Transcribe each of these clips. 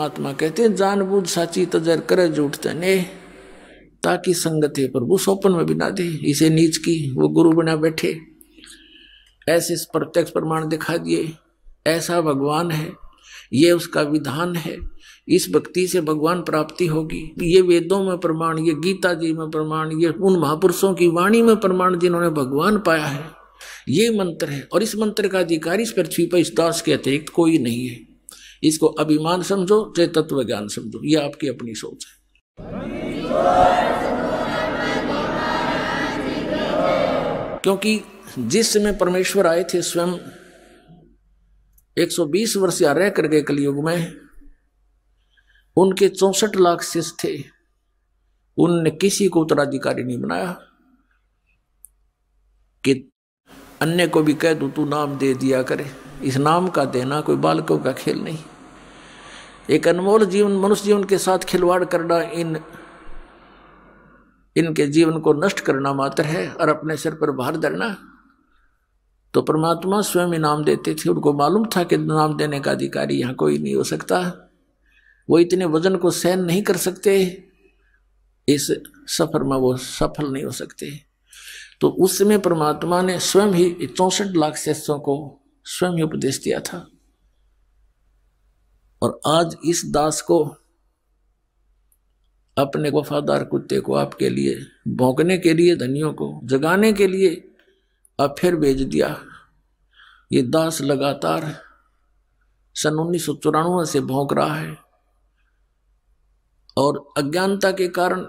परमात्मा कहते हैं जानबूझ साची तजर करे झूठ तने, ताकि संगत है प्रभु सोपन में भी ना दे। इसे नीच की वो गुरु बना बैठे, ऐसे प्रत्यक्ष प्रमाण दिखा दिए, ऐसा भगवान है, ये उसका विधान है, इस भक्ति से भगवान प्राप्ति होगी। ये वेदों में प्रमाण, ये गीता जी में प्रमाण, ये उन महापुरुषों की वाणी में प्रमाण जिन्होंने भगवान पाया है, ये मंत्र है। और इस मंत्र का अधिकारी इस पृथ्वी पर इस दास के अतिरिक्त कोई नहीं है। इसको अभिमान समझो चाहे तत्व ज्ञान समझो, ये आपकी अपनी सोच है। क्योंकि जिस समय परमेश्वर आए थे स्वयं 120 वर्ष या रह करके कलयुग में, उनके 64 लाख शिष्य थे, उनने किसी को उत्तराधिकारी नहीं बनाया कि अन्य को भी कह दू तू नाम दे दिया करे। इस नाम का देना कोई बालकों का खेल नहीं। एक अनमोल जीवन, मनुष्य जीवन के साथ खिलवाड़ करना, इनके जीवन को नष्ट करना मात्र है, और अपने सिर पर भार धरना। तो परमात्मा स्वयं इनाम देते थे। उनको मालूम था कि नाम देने का अधिकारी यहाँ कोई नहीं हो सकता, वो इतने वजन को सहन नहीं कर सकते, इस सफर में वो सफल नहीं हो सकते। तो उस समय परमात्मा ने स्वयं ही 64 लाख शिष्यों को स्वयं ही उपदेश दिया था। और आज इस दास को, अपने वफादार कुत्ते को आपके लिए भौंकने के लिए, धनियों को जगाने के लिए अब फिर भेज दिया। ये दास लगातार सन 1994 से भौंक रहा है, और अज्ञानता के कारण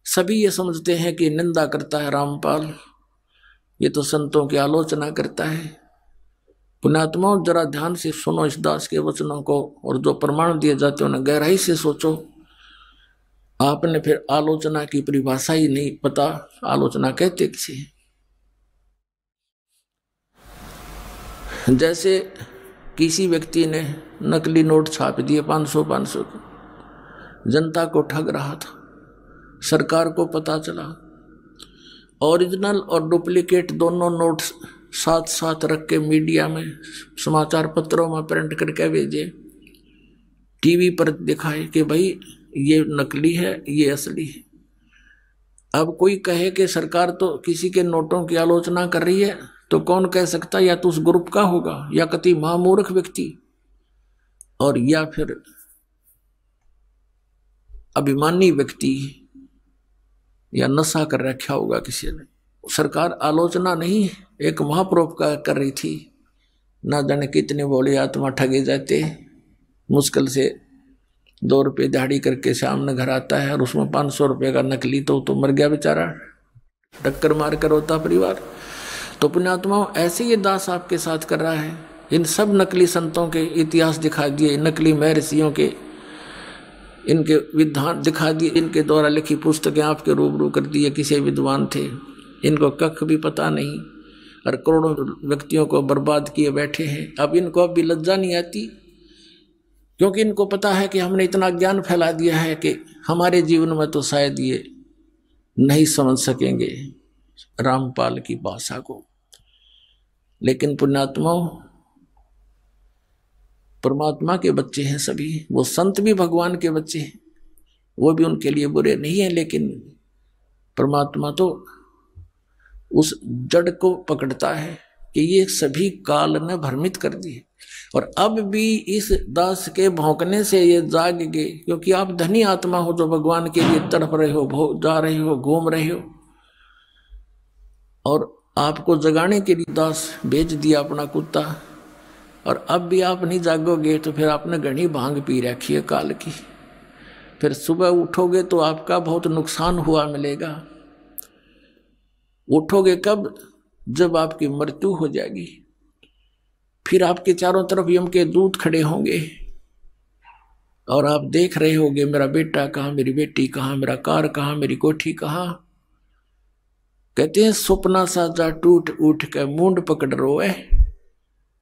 सभी ये समझते हैं कि निंदा करता है रामपाल, ये तो संतों की आलोचना करता है। पुण्यात्माओं, जरा ध्यान से सुनो इस दास के वचनों को, और जो प्रमाण दिए जाते हैं उन्हें गहराई से सोचो। आपने फिर आलोचना की परिभाषा ही नहीं पता, आलोचना कहते किसे। जैसे किसी व्यक्ति ने नकली नोट छाप दिए 500 के, जनता को ठग रहा था, सरकार को पता चला, ओरिजिनल और डुप्लीकेट दोनों नोट साथ साथ रख के मीडिया में, समाचार पत्रों में प्रिंट करके भेजे, टीवी पर दिखाए कि भाई ये नकली है, ये असली है। अब कोई कहे कि सरकार तो किसी के नोटों की आलोचना कर रही है, तो कौन कह सकता, या तो उस ग्रुप का होगा, या कति महामूर्ख व्यक्ति, और या फिर अभिमानी व्यक्ति, या नशा कर रखा होगा किसी ने। सरकार आलोचना नहीं, एक महापरोपकार कर रही थी। ना जाने कितने बोले आत्मा ठगे जाते, मुश्किल से 2 रुपये दिहाड़ी करके सामने घर आता है, और उसमें 500 रुपये का नकली, तो मर गया बेचारा, टक्कर मार कर होता परिवार। तो पुण्यात्माओं, ऐसे ये दास आपके साथ कर रहा है। इन सब नकली संतों के इतिहास दिखा दिए, नकली महर्षियों के इनके विधान दिखा दिए, इनके द्वारा लिखी पुस्तकें आपके रूबरू कर दिए। किसी विद्वान थे, इनको कख भी पता नहीं, और करोड़ों व्यक्तियों को बर्बाद किए बैठे हैं। अब इनको अब भी लज्जा नहीं आती, क्योंकि इनको पता है कि हमने इतना ज्ञान फैला दिया है कि हमारे जीवन में तो शायद ये नहीं समझ सकेंगे रामपाल की भाषा को। लेकिन पुण्यात्माओं, परमात्मा के बच्चे हैं सभी, वो संत भी भगवान के बच्चे हैं, वो भी उनके लिए बुरे नहीं है। लेकिन परमात्मा तो उस जड़ को पकड़ता है कि ये सभी काल ने भ्रमित कर दिए, और अब भी इस दास के भौंकने से ये जाग गए। क्योंकि आप धनी आत्मा हो जो भगवान के लिए तड़प रहे हो, जा रहे हो, घूम रहे हो, और आपको जगाने के लिए दास भेज दिया अपना कुत्ता, और अब भी आप नहीं जागोगे तो फिर आपने घनी भांग पी रखी है काल की। फिर सुबह उठोगे तो आपका बहुत नुकसान हुआ मिलेगा। उठोगे कब? जब आपकी मृत्यु हो जाएगी। फिर आपके चारों तरफ यम के दूत खड़े होंगे, और आप देख रहे होगे मेरा बेटा कहाँ, मेरी बेटी कहाँ, मेरा कार कहाँ, मेरी कोठी कहाँ। कहते हैं सपना सा जा टूट उठ के मूंड पकड़ रोए,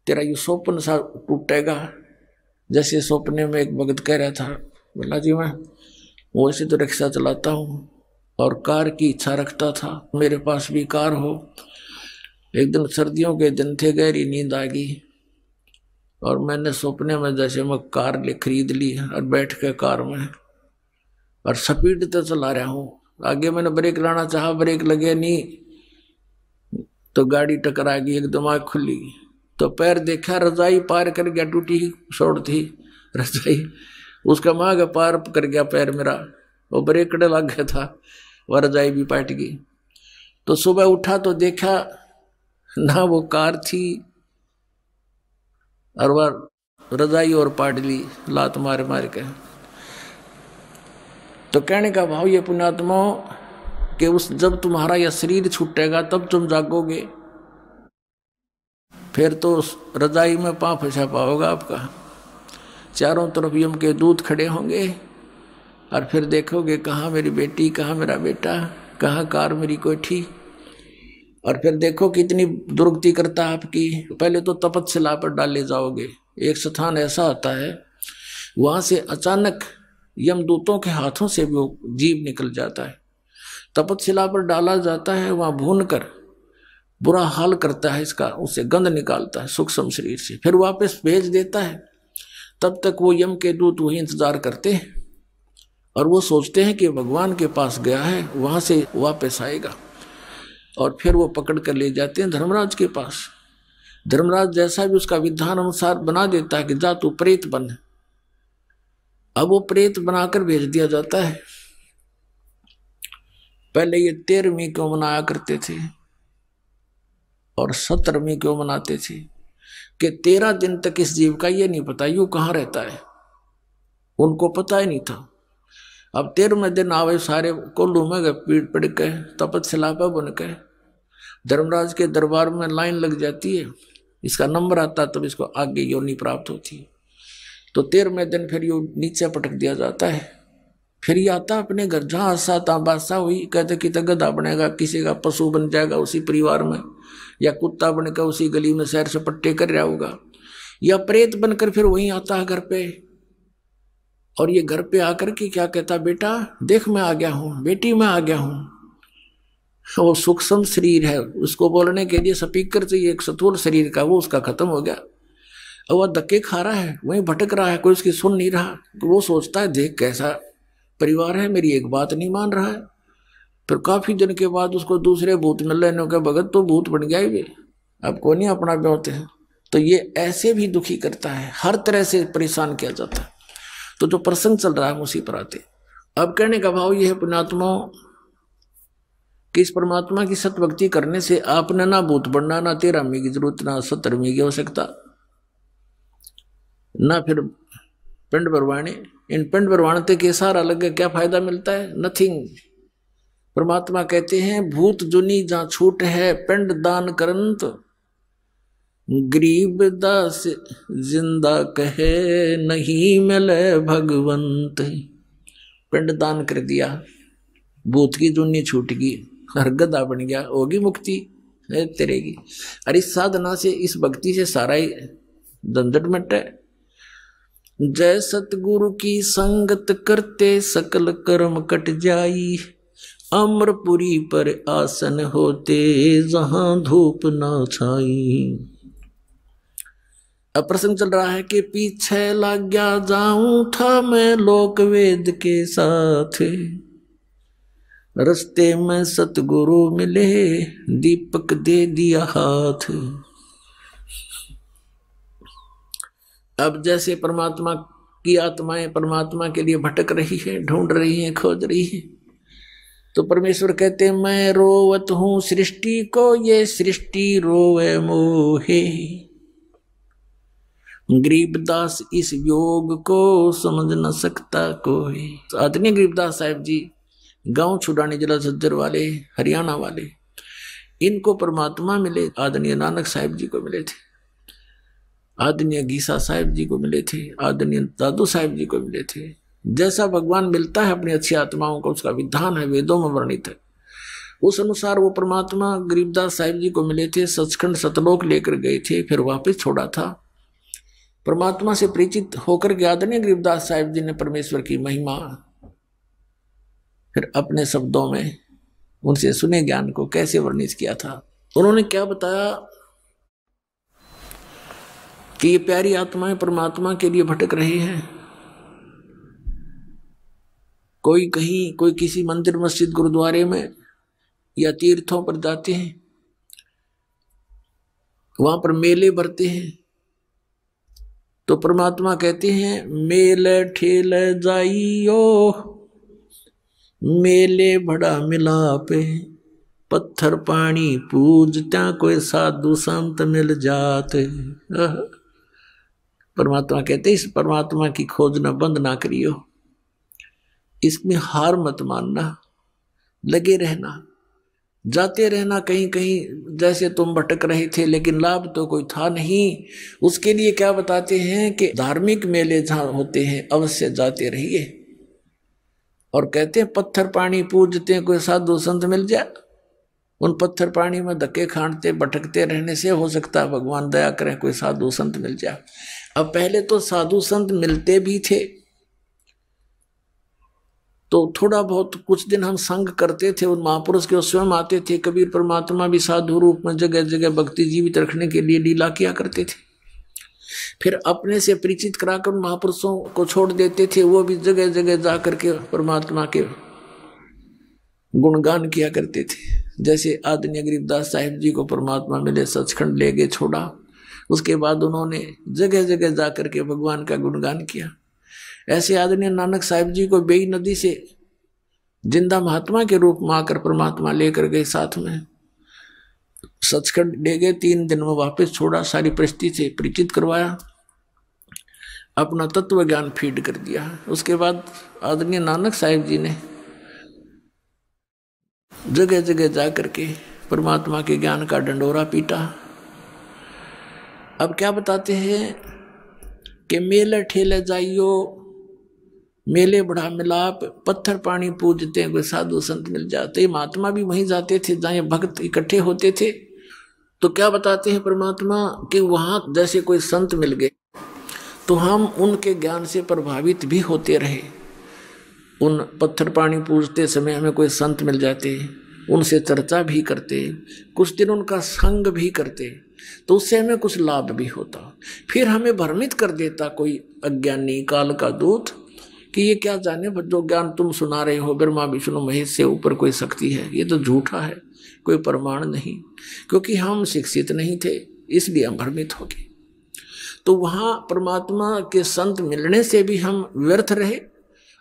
तेरा ये स्वप्न सा टूटेगा। जैसे सपने में एक भगत कह रहा था, बोला जी मैं वैसे तो रिक्शा चलाता हूँ और कार की इच्छा रखता था, मेरे पास भी कार हो। एक दिन सर्दियों के दिन थे, गहरी नींद आ गई, और मैंने सपने में जैसे मैं कार खरीद ली और बैठ के कार में और स्पीड तो चला रहा हूँ। आगे मैंने ब्रेक लाना चाहा, ब्रेक लगे नहीं तो गाड़ी टकरा गई, एकदम आँख खुली तो पैर देखा, रजाई पार कर गया, टूटी ही शोड़ थी रजाई, उसका माँ का पार कर गया पैर मेरा, वो ब्रेक लग गया था, वह रजाई भी पाट गई। तो सुबह उठा तो देखा ना वो कार थी और वह रजाई और पाट ली लात मार मार के। तो कहने का भाव ये पुण्यात्मा कि उस जब तुम्हारा यह शरीर छूटेगा तब तुम जागोगे, फिर तो उस रजाई में पाँव फंसा पाओगा आपका, चारों तरफ यम के दूत खड़े होंगे और फिर देखोगे कहाँ मेरी बेटी, कहाँ मेरा बेटा, कहाँ कार मेरी कोठी। और फिर देखो कितनी दुर्गति करता है आपकी। पहले तो तपस्या पर डाले जाओगे, एक स्थान ऐसा होता है वहां से अचानक यमदूतों के हाथों से भी वो जीव निकल जाता है, तपस्या पर डाला जाता है, वहां भून कर बुरा हाल करता है इसका, उससे गंध निकालता है सूक्ष्म शरीर से, फिर वापस भेज देता है। तब तक वो यम के दूत वही इंतजार करते हैं और वो सोचते हैं कि भगवान के पास गया है, वहां से वापस आएगा, और फिर वो पकड़ कर ले जाते हैं धर्मराज के पास। धर्मराज जैसा भी उसका विधान अनुसार बना देता है कि जा तू प्रेत बन। अब वो प्रेत बनाकर भेज दिया जाता है। पहले ये 13वीं क्यों मनाया करते थे और 17वीं क्यों मनाते थे कि 13 दिन तक इस जीव का ये नहीं पता यूं कहाँ रहता है, उनको पता ही नहीं था। अब 13वें दिन आवे सारे कोल्लू में गए, पीड़ पड़ के तपस्या बन के धर्मराज के दरबार में लाइन लग जाती है, इसका नंबर आता तब इसको आगे योनि प्राप्त होती है। तो 13वें दिन फिर यू नीचे पटक दिया जाता है, फिर ये आता अपने घर, जहाँ आशा बादशाह हुई, कहते कि गधा बनेगा, किसी का पशु बन जाएगा उसी परिवार में, या कुत्ता बनकर उसी गली में शहर से पट्टे कर रहा होगा, या प्रेत बनकर फिर वहीं आता है घर पे। और ये घर पे आकर के क्या कहता, बेटा देख मैं आ गया हूं, बेटी मैं आ गया हूं। वो सूक्ष्म शरीर है, उसको बोलने के लिए स्पीकर चाहिए एक स्थूल शरीर का, वो उसका खत्म हो गया। और वह धक्के खा रहा है, वहीं भटक रहा है, कोई उसकी सुन नहीं रहा। तो वो सोचता है देख कैसा परिवार है, मेरी एक बात नहीं मान रहा है। फिर काफी दिन के बाद उसको दूसरे भूत मिल लेने के, भगत तो भूत बन गया ही, अब को नहीं अपना ब्योते हैं। तो ये ऐसे भी दुखी करता है, हर तरह से परेशान किया जाता है। तो जो प्रसंग चल रहा है उसी पर आते। अब कहने का भाव यह है पुण्यात्मा कि इस परमात्मा की सतभक्ति करने से आपने ना भूत बनना, ना 13वीं की जरूरत, ना 17वीं की आवश्यकता, ना फिर पिंड भरवाने। इन पिंड भरवाने के सहारा लगे क्या फायदा मिलता है? नथिंग। परमात्मा कहते हैं भूत जुनी जहां छूट है पिंड दान करंत, गरीब दास जिंदा कहे नहीं मिले भगवंत। पिंड दान कर दिया, भूत की जुनी छूट गई, हर गधा बन गया, होगी मुक्ति तेरेगी। अरे इस साधना से, इस भक्ति से सारा ही झंझट मिटे। जय सतगुरु की संगत करते सकल कर्म कट जाई, अमरपुरी पर आसन होते जहां धूप ना छाई। अब प्रसंग चल रहा है कि पीछे लग गया जाऊं था मैं लोक वेद के साथ, रस्ते में सतगुरु मिले दीपक दे दिया हाथ। अब जैसे परमात्मा की आत्माएं परमात्मा के लिए भटक रही है, ढूंढ रही है, खोज रही है, तो परमेश्वर कहते मैं रोवत हूं सृष्टि को, ये सृष्टि रोवे मोहे। गरीबदास इस योग को समझ न सकता कोई। तो आदरणीय गरीबदास साहिब जी गांव छुड़ाने जिला झज्जर वाले, हरियाणा वाले, इनको परमात्मा मिले, आदरणीय नानक साहिब जी को मिले थे, आदरणीय गीसा साहिब जी को मिले थे, आदरणीय दादू साहिब जी को मिले थे। जैसा भगवान मिलता है अपनी अच्छी आत्माओं को, उसका विधान है, वेदों में वर्णित है। उस अनुसार वो परमात्मा गरीबदास साहिब जी को मिले थे, सचखंड सतलोक लेकर गए थे, फिर वापस छोड़ा था। परमात्मा से परिचित होकर के आदरणीय गरीबदास साहिब जी ने परमेश्वर की महिमा फिर अपने शब्दों में उनसे सुने ज्ञान को कैसे वर्णित किया था। उन्होंने क्या बताया कि ये प्यारी आत्माएं परमात्मा के लिए भटक रही हैं। कोई कहीं, कोई किसी मंदिर मस्जिद गुरुद्वारे में या तीर्थों पर जाते हैं, वहां पर मेले भरते हैं, तो परमात्मा कहते हैं मेले ठेल जाइयो, मेले बड़ा मिलापे, पत्थर पानी पूजता कोई साधु संत मिल जाते। परमात्मा कहते इस परमात्मा की खोज न बंद ना करियो, इसमें हार मत मानना, लगे रहना, जाते रहना कहीं कहीं। जैसे तुम भटक रहे थे लेकिन लाभ तो कोई था नहीं, उसके लिए क्या बताते हैं कि धार्मिक मेले जहां होते हैं अवश्य जाते रहिए। और कहते हैं पत्थर पानी पूजते कोई साधु संत मिल जाए, उन पत्थर पानी में धक्के खांडते भटकते रहने से हो सकता है भगवान दया करें कोई साधु संत मिल जाए। अब पहले तो साधु संत मिलते भी थे तो थोड़ा बहुत कुछ दिन हम संग करते थे, उन महापुरुष के स्वयं आते थे। कबीर परमात्मा भी साधु रूप में जगह जगह भक्ति जीवित रखने के लिए लीला किया करते थे। फिर अपने से परिचित कराकर महापुरुषों को छोड़ देते थे, वो भी जगह जगह जाकर के परमात्मा के गुणगान किया करते थे। जैसे आदरणीय गरीबदास साहिब जी को परमात्मा मिले, सचखंड ले गए, छोड़ा, उसके बाद उन्होंने जगह जगह जाकर के भगवान का गुणगान किया। ऐसे आदरणीय नानक साहिब जी को बेई नदी से जिंदा महात्मा के रूप में आकर परमात्मा लेकर गए, साथ में सचखंड ले गए, 3 दिन में वापस छोड़ा, सारी परिस्थिति से परिचित करवाया, अपना तत्व ज्ञान फीड कर दिया। उसके बाद आदरणीय नानक साहिब जी ने जगह जगह जाकर के परमात्मा के ज्ञान का डंडोरा पीटा। अब क्या बताते हैं कि मेले ठेले जाइयो, मेले बड़ा मिलाप, पत्थर पानी पूजते कोई साधु संत मिल जाते। महात्मा भी वहीं जाते थे जहाँ भक्त इकट्ठे होते थे। तो क्या बताते हैं परमात्मा कि वहां जैसे कोई संत मिल गए तो हम उनके ज्ञान से प्रभावित भी होते रहे। उन पत्थर पानी पूजते समय हमें कोई संत मिल जाते, उनसे चर्चा भी करते, कुछ दिन उनका संग भी करते, तो उससे हमें कुछ लाभ भी होता। फिर हमें भ्रमित कर देता कोई अज्ञानी काल का दूत कि ये क्या जाने, जो ज्ञान तुम सुना रहे हो ब्रह्मा विष्णु महेश से ऊपर कोई शक्ति है, ये तो झूठा है, कोई प्रमाण नहीं। क्योंकि हम शिक्षित नहीं थे इसलिए हम भ्रमित हो गए। तो वहां परमात्मा के संत मिलने से भी हम व्यर्थ रहे,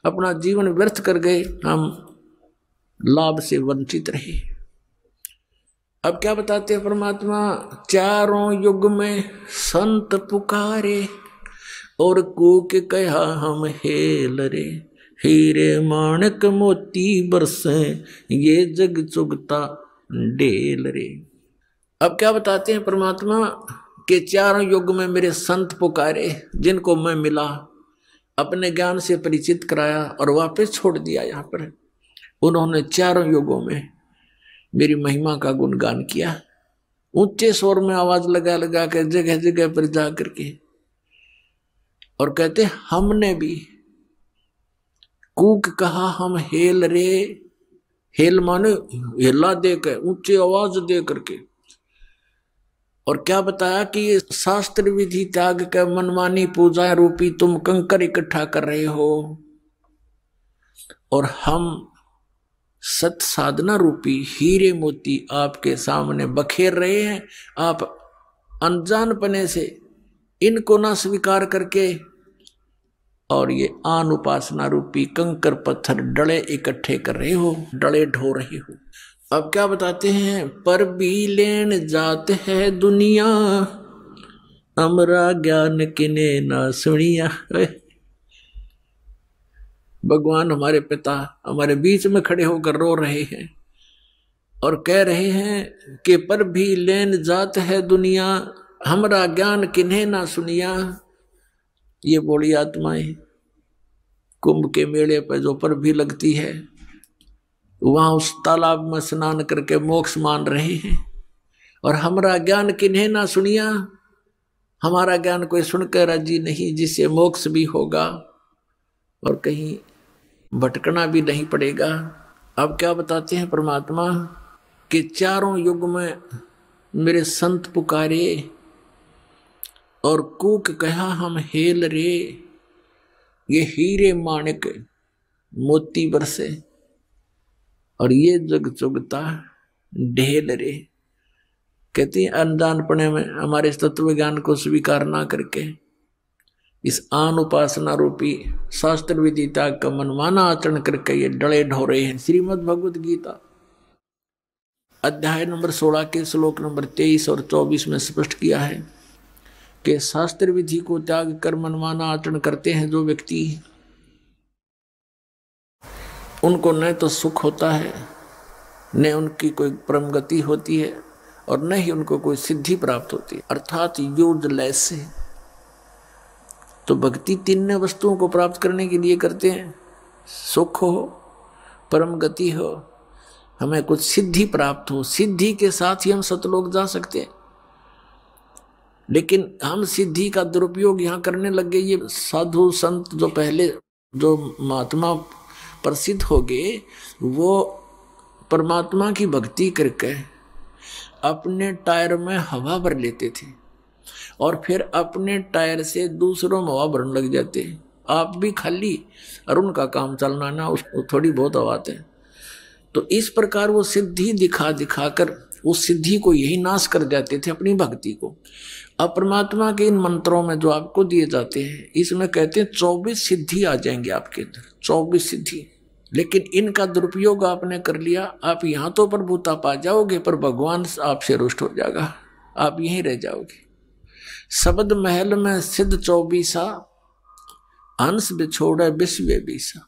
अपना जीवन व्यर्थ कर गए, हम लाभ से वंचित रहे। अब क्या बताते हैं परमात्मा, चारों युग में संत पुकारे और कूक कहा हम हेल रे, हीरे माणक मोती बरसे ये जग चुगता डेल रे। अब क्या बताते हैं परमात्मा कि चारों युग में मेरे संत पुकारे, जिनको मैं मिला, अपने ज्ञान से परिचित कराया और वापस छोड़ दिया। यहाँ पर उन्होंने चारों युगों में मेरी महिमा का गुणगान किया, ऊंचे स्वर में आवाज लगा लगा के जगह जगह पर जा करके, और कहते हमने भी कूक कहा हम हेल रे, हेल माने हिला दे कर, ऊंची आवाज दे करके। और क्या बताया कि ये शास्त्र विधि त्याग कर मनमानी पूजा रूपी तुम कंकर इकट्ठा कर रहे हो, और हम सत साधना रूपी हीरे मोती आपके सामने बखेर रहे हैं। आप अनजानपने से इनको ना स्वीकार करके और ये आन उपासना रूपी कंकर पत्थर डले इकट्ठे कर रहे हो, डले ढो रहे हो। अब क्या बताते हैं, पर भी लेन जात है दुनिया, अमरा ज्ञान किने ना सुनिया। भगवान हमारे पिता हमारे बीच में खड़े होकर रो रहे हैं और कह रहे हैं कि पर भी लेन जात है दुनिया, हमारा ज्ञान किन्हें ना सुनिया। ये बोली आत्माएं कुंभ के मेले पर जो पर भी लगती है, वहां उस तालाब में स्नान करके मोक्ष मान रहे हैं, और हमारा ज्ञान किन्हें ना सुनिया। हमारा ज्ञान कोई सुनकर राजी नहीं, जिससे मोक्ष भी होगा और कहीं भटकना भी नहीं पड़ेगा। अब क्या बताते हैं परमात्मा कि चारों युग में मेरे संत पुकारे, और कूक कहा हम हेल रे, ये हीरे माणिक मोती बरसे, और ये जग चुगता ढेल रे। कहती अनजानपने में हमारे इस तत्व ज्ञान को स्वीकार ना करके इस आन उपासना रूपी शास्त्र विधि त्याग का मनमाना आचरण करके ये डले ढोरे हैं। श्रीमद् भगवत गीता अध्याय नंबर 16 के श्लोक नंबर 23 और 24 में स्पष्ट किया है कि शास्त्र विधि को त्याग कर मनमाना आचरण करते हैं जो व्यक्ति, उनको न तो सुख होता है, न उनकी कोई परम गति होती है, और न ही उनको कोई सिद्धि प्राप्त होती है, अर्थात यूजलेस है। तो भक्ति तीन वस्तुओं को प्राप्त करने के लिए करते हैं, सुख हो, परम गति हो, हमें कुछ सिद्धि प्राप्त हो। सिद्धि के साथ ही हम सतलोक जा सकते हैं, लेकिन हम सिद्धि का दुरुपयोग यहाँ करने लग गए। ये साधु संत जो पहले जो महात्मा प्रसिद्ध हो गए, वो परमात्मा की भक्ति करके अपने टायर में हवा भर लेते थे और फिर अपने टायर से दूसरों में हवा भरने लग जाते। आप भी खाली और उनका काम चलना ना, उसको थोड़ी बहुत हवा आते हैं। तो इस प्रकार वो सिद्धि दिखा दिखा कर उस सिद्धि को यही नाश कर देते थे, अपनी भक्ति को। अब परमात्मा के इन मंत्रों में जो आपको दिए जाते हैं, इसमें कहते हैं 24 सिद्धि आ जाएंगे आपके अंदर, 24 सिद्धि। लेकिन इनका दुरुपयोग आपने कर लिया, आप यहाँ तो प्रभुता पा जाओगे, पर भगवान आपसे रुष्ट हो जाएगा, आप यहीं रह जाओगे। शब्द महल में सिद्ध 24, हंस बिछोड़े विश्व बीसा।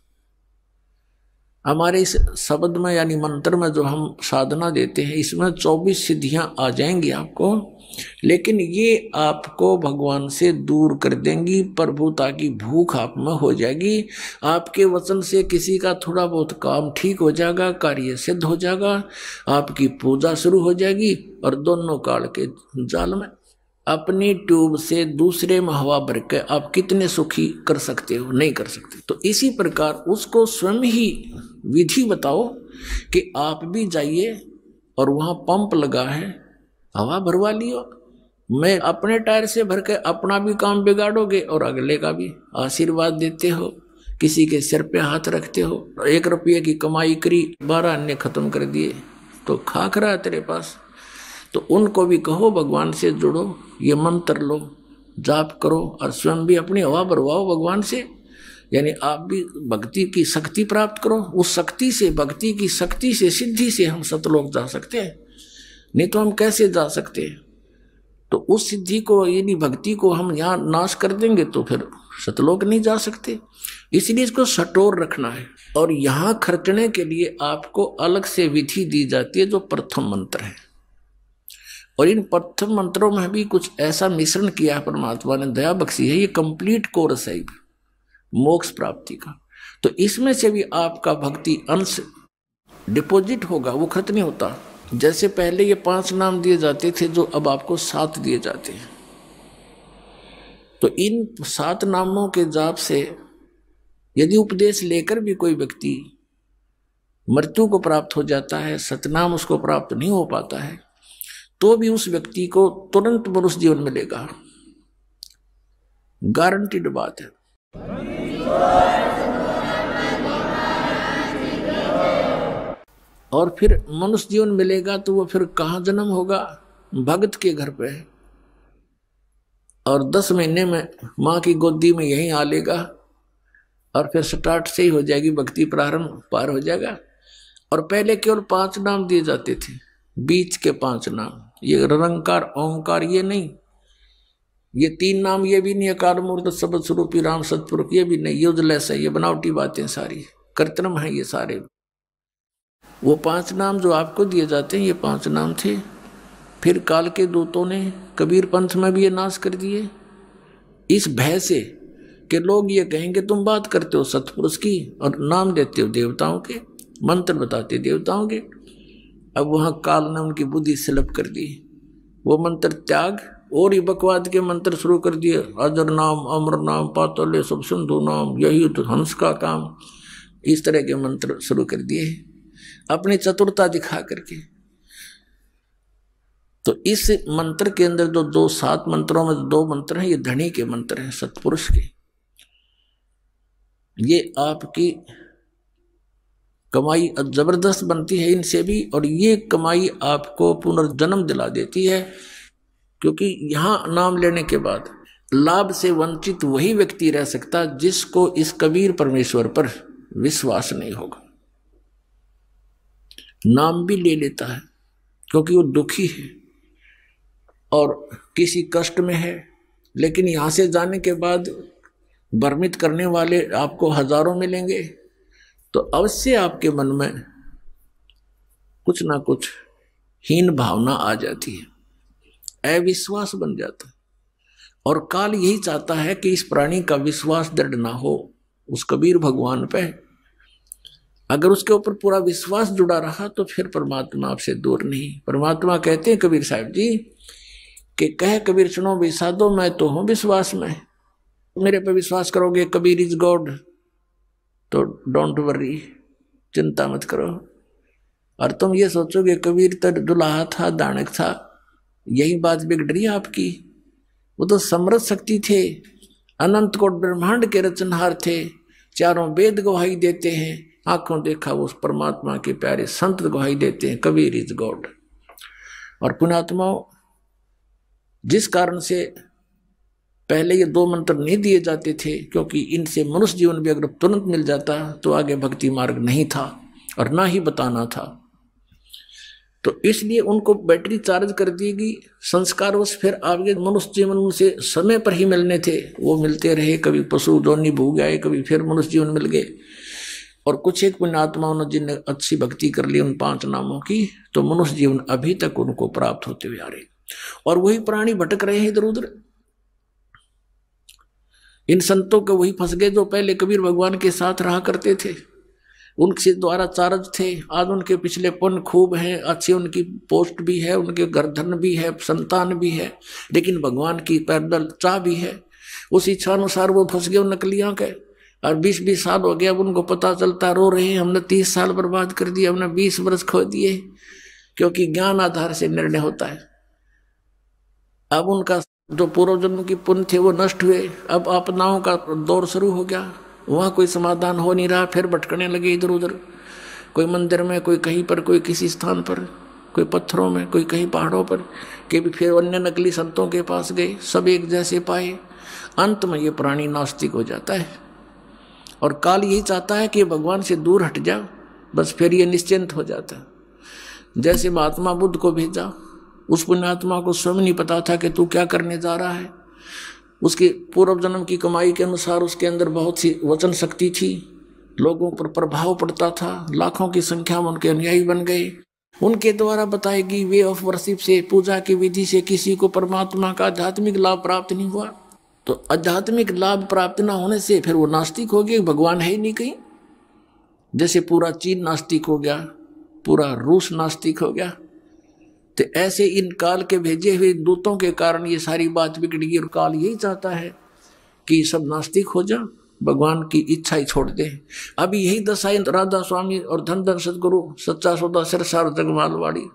हमारे इस शब्द में यानी मंत्र में जो हम साधना देते हैं, इसमें 24 सिद्धियां आ जाएंगी आपको, लेकिन ये आपको भगवान से दूर कर देंगी। प्रभुता की भूख आप में हो जाएगी। आपके वचन से किसी का थोड़ा बहुत काम ठीक हो जाएगा, कार्य सिद्ध हो जाएगा, आपकी पूजा शुरू हो जाएगी, और दोनों काल के जाल में अपनी ट्यूब से दूसरे में हवा भर के आप कितने सुखी कर सकते हो? नहीं कर सकते। तो इसी प्रकार उसको स्वयं ही विधि बताओ कि आप भी जाइए और वहां पंप लगा है, हवा भरवा लियो। मैं अपने टायर से भर के अपना भी काम बिगाड़ोगे और अगले का भी। आशीर्वाद देते हो, किसी के सिर पे हाथ रखते हो, 1 रुपये की कमाई करी, 12 अन्य खत्म कर दिए, तो खाखरा है तेरे पास। तो उनको भी कहो भगवान से जुड़ो, ये मंत्र लो, जाप करो, और स्वयं भी अपनी हवा भरवाओ भगवान से। यानी आप भी भक्ति की शक्ति प्राप्त करो। उस शक्ति से, भक्ति की शक्ति से, सिद्धि से हम सतलोक जा सकते हैं, नहीं तो हम कैसे जा सकते हैं? तो उस सिद्धि को, यानी भक्ति को हम यहाँ नाश कर देंगे तो फिर सतलोक नहीं जा सकते। इसलिए इसको सटोर रखना है। और यहाँ खर्चने के लिए आपको अलग से विधि दी जाती है, जो प्रथम मंत्र है। और इन प्रथम मंत्रों में भी कुछ ऐसा मिश्रण किया है, परमात्मा ने दया बख्शी है। ये कंप्लीट कोर्स है मोक्ष प्राप्ति का। तो इसमें से भी आपका भक्ति अंश डिपॉजिट होगा, वो खर्च नहीं होता। जैसे पहले ये 5 नाम दिए जाते थे, जो अब आपको 7 दिए जाते हैं। तो इन 7 नामों के जाप से यदि उपदेश लेकर भी कोई व्यक्ति मृत्यु को प्राप्त हो जाता है, सतनाम उसको प्राप्त नहीं हो पाता है, तो भी उस व्यक्ति को तुरंत मनुष्य जीवन मिलेगा। गारंटीड बात है। और फिर मनुष्य जीवन मिलेगा तो वो फिर कहाँ जन्म होगा? भक्त के घर पे, और 10 महीने में माँ की गोदी में यहीं आ लेगा, और फिर स्टार्ट से ही हो जाएगी भक्ति, प्रारंभ पार हो जाएगा। और पहले केवल 5 नाम दिए जाते थे, बीच के 5 नाम, ये निरंकार ओंकार ये नहीं, ये 3 नाम ये भी नहीं, अकार मूर्त शब्द स्वरूपी राम सतपुरुष ये भी नहीं, यूजलेस है, ये बनावटी बातें सारी, कृत्रिम है ये सारे। वो 5 नाम जो आपको दिए जाते हैं, ये 5 नाम थे। फिर काल के दूतों ने कबीर पंथ में भी ये नाश कर दिए, इस भय से कि लोग ये कहेंगे तुम बात करते हो सतपुरुष की और नाम देते हो देवताओं के, मंत्र बताते देवताओं के। अब वहां काल ने उनकी बुद्धि स्लप कर दी, वो मंत्र त्याग और ही बकवाद के मंत्र शुरू कर दिए। अजर नाम, अमर नाम, पातल्य सब सिंधु नाम, यही तो हंस का काम, इस तरह के मंत्र शुरू कर दिए अपनी चतुरता दिखा करके। तो इस मंत्र के अंदर जो दो 7 मंत्रों में 2 मंत्र हैं, ये धनी के मंत्र हैं, सत्पुरुष के। ये आपकी कमाई जबरदस्त बनती है इनसे भी, और ये कमाई आपको पुनर्जन्म दिला देती है। क्योंकि यहां नाम लेने के बाद लाभ से वंचित वही व्यक्ति रह सकता जिसको इस कबीर परमेश्वर पर विश्वास नहीं होगा। नाम भी ले लेता है क्योंकि वो दुखी है और किसी कष्ट में है, लेकिन यहां से जाने के बाद भ्रमित करने वाले आपको हजारों मिलेंगे, तो अवश्य आपके मन में कुछ ना कुछ हीन भावना आ जाती है, अविश्वास बन जाता है। और काल यही चाहता है कि इस प्राणी का विश्वास दृढ़ ना हो उस कबीर भगवान पे। अगर उसके ऊपर पूरा विश्वास जुड़ा रहा तो फिर परमात्मा आपसे दूर नहीं। परमात्मा कहते हैं कबीर साहब जी कि कह कबीर सुनो भी साधो, मैं तो हूं विश्वास में, मेरे पे विश्वास करोगे कबीर इज गॉड, तो डोंट वरी, चिंता मत करो। और तुम ये सोचोगे कबीर तो दुल्हा था, दानक था, यही बात बिगड़ रही है आपकी। वो तो समृद्ध शक्ति थे, अनंत कोट ब्रह्मांड के रचनहार थे, चारों वेद गवाही देते हैं, आंखों देखा वो उस परमात्मा के प्यारे संत गवाही देते हैं कबीर इज गॉड। और पुण्यात्माओं, जिस कारण से पहले ये 2 मंत्र नहीं दिए जाते थे, क्योंकि इनसे मनुष्य जीवन भी अगर तुरंत मिल जाता तो आगे भक्ति मार्ग नहीं था और ना ही बताना था। तो इसलिए उनको बैटरी चार्ज कर दी गई, संस्कार उस फिर आगे मनुष्य जीवन उनसे समय पर ही मिलने थे, वो मिलते रहे। कभी पशु जोनी भूग गए, कभी फिर मनुष्य जीवन मिल गए। और कुछ एक पुण्यात्माओं ने जिनने अच्छी भक्ति कर ली उन 5 नामों की, तो मनुष्य जीवन अभी तक उनको प्राप्त होते हुए आ रहे। और वही प्राणी भटक रहे हैं इधर उधर। इन संतों के वही फंस गए जो पहले कबीर भगवान के साथ रहा करते थे, उनके द्वारा चार्ज थे। आज उनके पिछले पुण्य खूब हैं, अच्छी उनकी पोस्ट भी है, उनके घर धन भी है, संतान भी है, लेकिन भगवान की पैदल चाह भी है। उस इच्छा अनुसार वो फंस गए नकलियां के। और 20-20 साल हो गया, अब उनको पता चलता, रो रहे हैं हमने 30 साल बर्बाद कर दिए, हमने 20 वर्ष खो दिए। क्योंकि ज्ञान आधार से निर्णय होता है। अब उनका जो पूर्व जन्म की पुण्य थे वो नष्ट हुए, अब आपदाओं का दौर शुरू हो गया, वहां कोई समाधान हो नहीं रहा, फिर भटकने लगे इधर उधर, कोई मंदिर में, कोई कहीं पर, कोई किसी स्थान पर, कोई पत्थरों में, कोई कहीं पहाड़ों पर, के भी फिर अन्य नकली संतों के पास गए, सब एक जैसे पाए। अंत में ये प्राणी नास्तिक हो जाता है। और काल यही चाहता है कि भगवान से दूर हट जा, बस फिर ये निश्चिंत हो जाता है। जैसे महात्मा बुद्ध को भेजा, उस पुण्यात्मा को स्वयं नहीं पता था कि तू क्या करने जा रहा है। उसके पूर्व जन्म की कमाई के अनुसार उसके अंदर बहुत सी वचन शक्ति थी, लोगों पर प्रभाव पड़ता था, लाखों की संख्या में उनके अनुयायी बन गए। उनके द्वारा बताई गई वे ऑफ वर्शिप से, पूजा की विधि से किसी को परमात्मा का आध्यात्मिक लाभ प्राप्त नहीं हुआ। तो आध्यात्मिक लाभ प्राप्त न होने से फिर वो नास्तिक हो गए, भगवान है ही नहीं कहीं। जैसे पूरा चीन नास्तिक हो गया, पूरा रूस नास्तिक हो गया। तो ऐसे इन काल के भेजे हुए दूतों के कारण ये सारी बात बिगड़ गई। और काल यही चाहता है कि सब नास्तिक हो जा, भगवान की इच्छा ही छोड़ दे। अभी यही दशा राधा स्वामी और धन धन सदगुरु सच्चा सौदा सिरसार जगमालवाड़ी,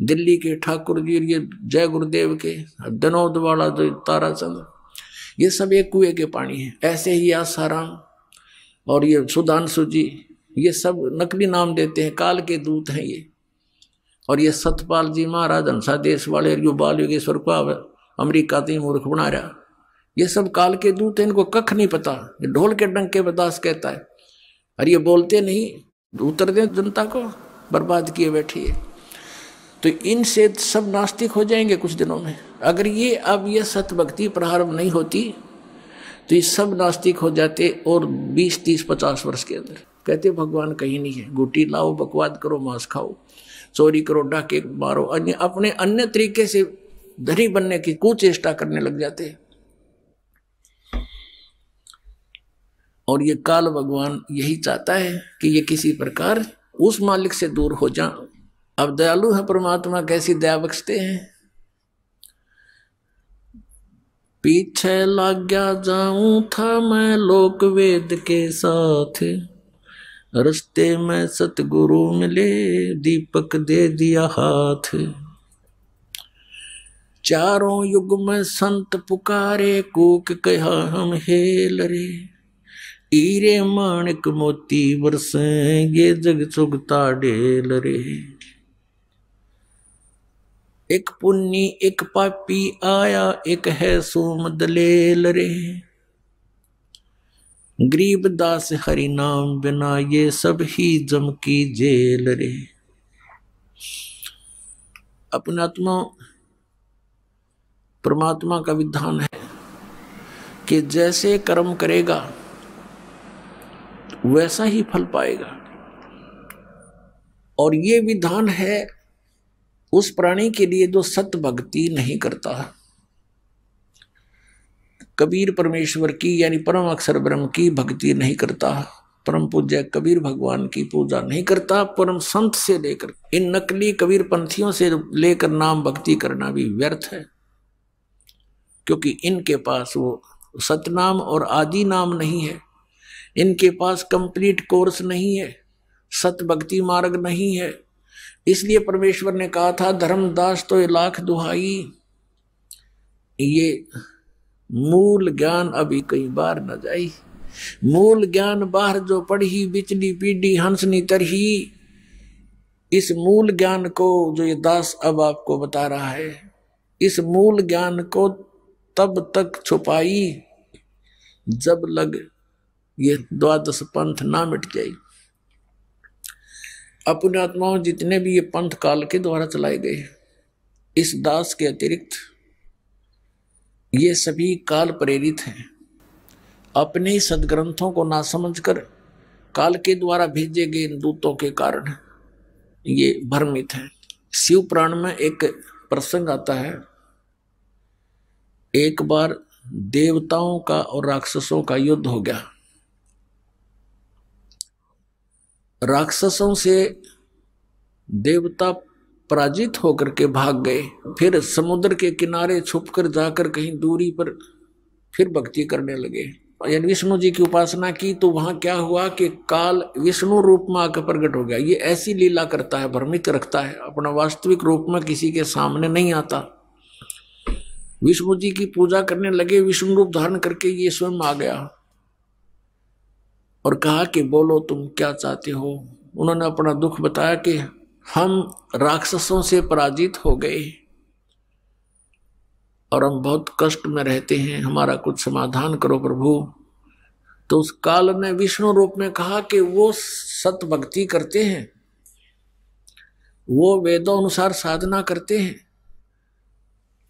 दिल्ली के ठाकुर जी, ये जय गुरुदेव के दनौद वाला जो ताराचंद, ये सब एक कुएं के पानी है। ऐसे ही आसाराम और ये सुधांशु जी, ये सब नकली नाम देते हैं, काल के दूत हैं ये। और ये सतपाल जी महाराज हंसा देश वाले, यो बाल योगेश्वर को अमेरिका तीन मूर्ख बना रहा, ये सब काल के दूत हैं, इनको कख नहीं पता। ये ढोल के डंके बदास कहता है, और ये बोलते नहीं, उतर दे जनता को, बर्बाद किए बैठी है। तो इनसे सब नास्तिक हो जाएंगे कुछ दिनों में। अगर ये अब ये सत भक्ति प्रारंभ नहीं होती तो ये सब नास्तिक हो जाते, और 20, 30, 50 वर्ष के अंदर। कहते भगवान कहीं नहीं है, गुटी लाओ, बकवाद करो, मांस खाओ, चोरी करो, डाके मारो, अपने अन्य तरीके से धनी बनने की कुचेष्टा करने लग जाते। और ये काल भगवान यही चाहता है कि ये किसी प्रकार उस मालिक से दूर हो जाए। अब दयालु है परमात्मा, कैसी दया बख्शते हैं। पीछे लग गया जाऊं था मैं लोक वेद के साथ, रस्ते में सतगुरु मिले, दीपक दे दिया हाथ। चारों युग में संत पुकारे, कूक कहा हम हेल रे। हीरे माणिक मोती बरसेंगे, जग चुगता ढेल रे। एक पुन्नी एक पापी आया, एक है सोम दलेल रे। गरीब दास हरि नाम बिना, ये सब ही जम की जेल रे। अपनात्मा परमात्मा का विधान है कि जैसे कर्म करेगा वैसा ही फल पाएगा। और ये विधान है उस प्राणी के लिए जो सत भक्ति नहीं करता। कबीर परमेश्वर की यानी परम अक्षर ब्रह्म की भक्ति नहीं करता, परम पूज्य कबीर भगवान की पूजा नहीं करता, परम संत से लेकर इन नकली कबीर पंथियों से लेकर नाम भक्ति करना भी व्यर्थ है, क्योंकि इनके पास वो सतनाम और आदि नाम नहीं है, इनके पास कंप्लीट कोर्स नहीं है, सत भक्ति मार्ग नहीं है। इसलिए परमेश्वर ने कहा था धर्मदास तो लाख दुहाई, ये मूल ज्ञान अभी कई बार न जाई। मूल ज्ञान बाहर जो पढ़ी, बिचली पीढ़ी हंसनी तरही। इस मूल ज्ञान को जो ये दास अब आपको बता रहा है, इस मूल ज्ञान को तब तक छुपाई जब लग ये द्वादश पंथ ना मिट जाए। अपने आत्माओं जितने भी ये पंथ काल के द्वारा चलाए गए, इस दास के अतिरिक्त ये सभी काल प्रेरित हैं। अपने ही सदग्रंथों को ना समझकर काल के द्वारा भेजे गए इन दूतों के कारण ये भ्रमित हैं। शिव पुराण में एक प्रसंग आता है, एक बार देवताओं का और राक्षसों का युद्ध हो गया। राक्षसों से देवता पराजित होकर के भाग गए, फिर समुद्र के किनारे छुपकर जाकर कहीं दूरी पर फिर भक्ति करने लगे, यानी विष्णु जी की उपासना की। तो वहां क्या हुआ कि काल विष्णु रूप में आकर प्रकट हो गया। ये ऐसी लीला करता है, भ्रमित रखता है, अपना वास्तविक रूप में किसी के सामने नहीं आता। विष्णु जी की पूजा करने लगे, विष्णु रूप धारण करके ये स्वयं आ गया और कहा कि बोलो तुम क्या चाहते हो। उन्होंने अपना दुख बताया कि हम राक्षसों से पराजित हो गए और हम बहुत कष्ट में रहते हैं, हमारा कुछ समाधान करो प्रभु। तो उस काल ने विष्णु रूप में कहा कि वो सत भक्ति करते हैं, वो वेदों अनुसार साधना करते हैं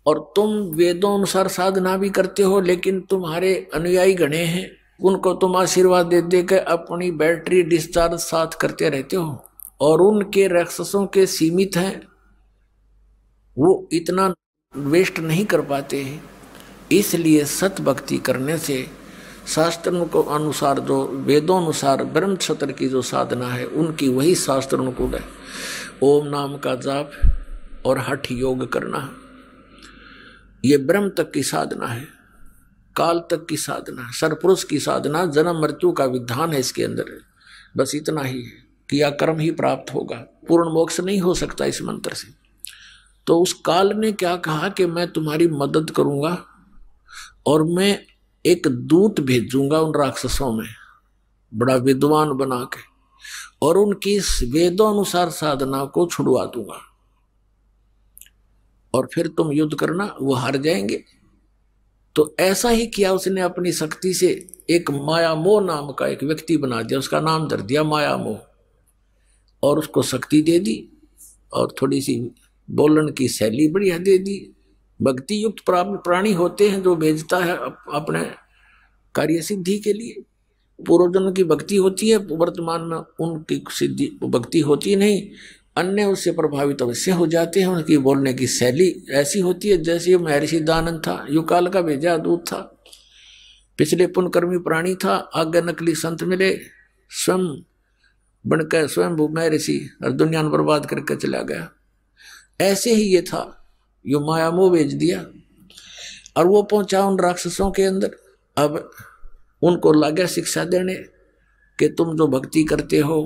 और तुम वेदों अनुसार साधना भी करते हो, लेकिन तुम्हारे अनुयायी गणे हैं, उनको तुम आशीर्वाद दे दे के अपनी बैटरी डिस्चार्ज साथ करते रहते हो और उनके राक्षसों के सीमित हैं, वो इतना वेस्ट नहीं कर पाते हैं। इसलिए सत भक्ति करने से शास्त्रों को अनुसार जो वेदों अनुसार ब्रह्म क्षत्र की जो साधना है उनकी वही शास्त्र अनुकूल है। ओम नाम का जाप और हठ योग करना, ये ब्रह्म तक की साधना है, काल तक की साधना, सरपुरुष की साधना, जन्म मृत्यु का विधान है इसके अंदर। बस इतना ही है, किया कर्म ही प्राप्त होगा, पूर्ण मोक्ष नहीं हो सकता इस मंत्र से। तो उस काल ने क्या कहा कि मैं तुम्हारी मदद करूंगा और मैं एक दूत भेजूंगा उन राक्षसों में, बड़ा विद्वान बना के, और उनकी वेदों अनुसार साधना को छुड़वा दूंगा और फिर तुम युद्ध करना, वो हार जाएंगे। तो ऐसा ही किया उसने, अपनी शक्ति से एक माया मोह नाम का एक व्यक्ति बना दिया, उसका नाम धर दिया माया मोह, और उसको शक्ति दे दी और थोड़ी सी बोलन की शैली बढ़िया दे दी। भक्ति युक्त प्राणी होते हैं जो भेजता है अपने कार्य सिद्धि के लिए। पूर्वजन्म की भक्ति होती है, वर्तमान में उनकी सिद्धि भक्ति होती नहीं, अन्य उससे प्रभावित अवश्य हो जाते हैं। उनकी बोलने की शैली ऐसी होती है जैसे महर्षि दयानंद था, युगकाल का भेजा दूत था, पिछले पुण्यकर्मी प्राणी था, आगे नकली संत मिले, स्वयं बनकर स्वयं महर्षि और दुनिया बर्बाद करके चला गया। ऐसे ही ये था, यो माया मोह भेज दिया और वो पहुंचा उन राक्षसों के अंदर। अब उनको लगा शिक्षा देने कि तुम जो भक्ति करते हो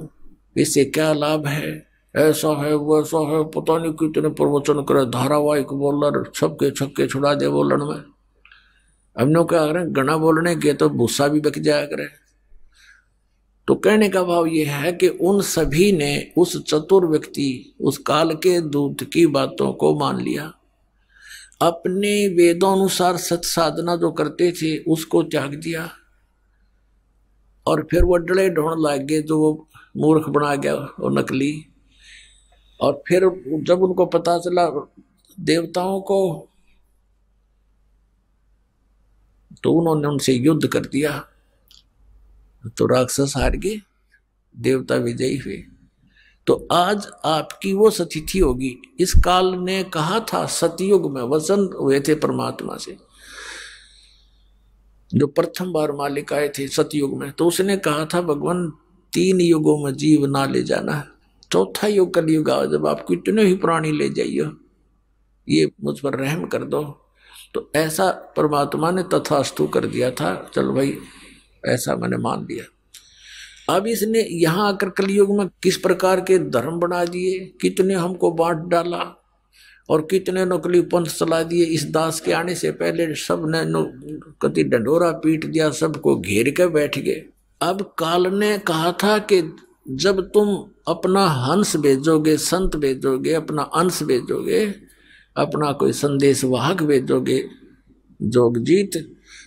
इससे क्या लाभ है, ऐसा है वैसा है, पता नहीं कितने प्रवचन करे, धारावाहिक बोलर, छक्के छक्के छुड़ा दे बोलन में। हमने क्या करें, घना बोलने के तो भूसा भी बक जाया करे। तो कहने का भाव यह है कि उन सभी ने उस चतुर व्यक्ति, उस काल के दूत की बातों को मान लिया, अपने वेदोनुसार सत साधना जो करते थे उसको त्याग दिया, और फिर वो डले ढोंड लाग गए जो वो मूर्ख बना गया वो नकली। और फिर जब उनको पता चला देवताओं को, तो उन्होंने उनसे युद्ध कर दिया, तो राक्षस हार गए, देवता विजयी हुए। तो आज आपकी वो सतिथि होगी। इस काल ने कहा था, सतयुग में वचन हुए थे परमात्मा से, जो प्रथम बार मालिक आए थे सतयुग में, तो उसने कहा था भगवान 3 युगों में जीव ना ले जाना, चौथा युग कलयुग आओ, जब आप कितने ही प्राणी ले जाइए, ये मुझ पर रहम कर दो। तो ऐसा परमात्मा ने तथास्तु कर दिया था, चल भाई ऐसा मैंने मान लिया। अब इसने यहां आकर कलयुग में किस प्रकार के धर्म बना दिए, कितने हमको बांट डाला और कितने नकली पंथ चला दिए। इस दास के आने से पहले सब ने कति डंडोरा पीट दिया, सबको घेर के बैठ गए। अब काल ने कहा था कि जब तुम अपना हंस भेजोगे, संत भेजोगे, अपना अंश भेजोगे, अपना कोई संदेश वाहक भेजोगे जोगजीत,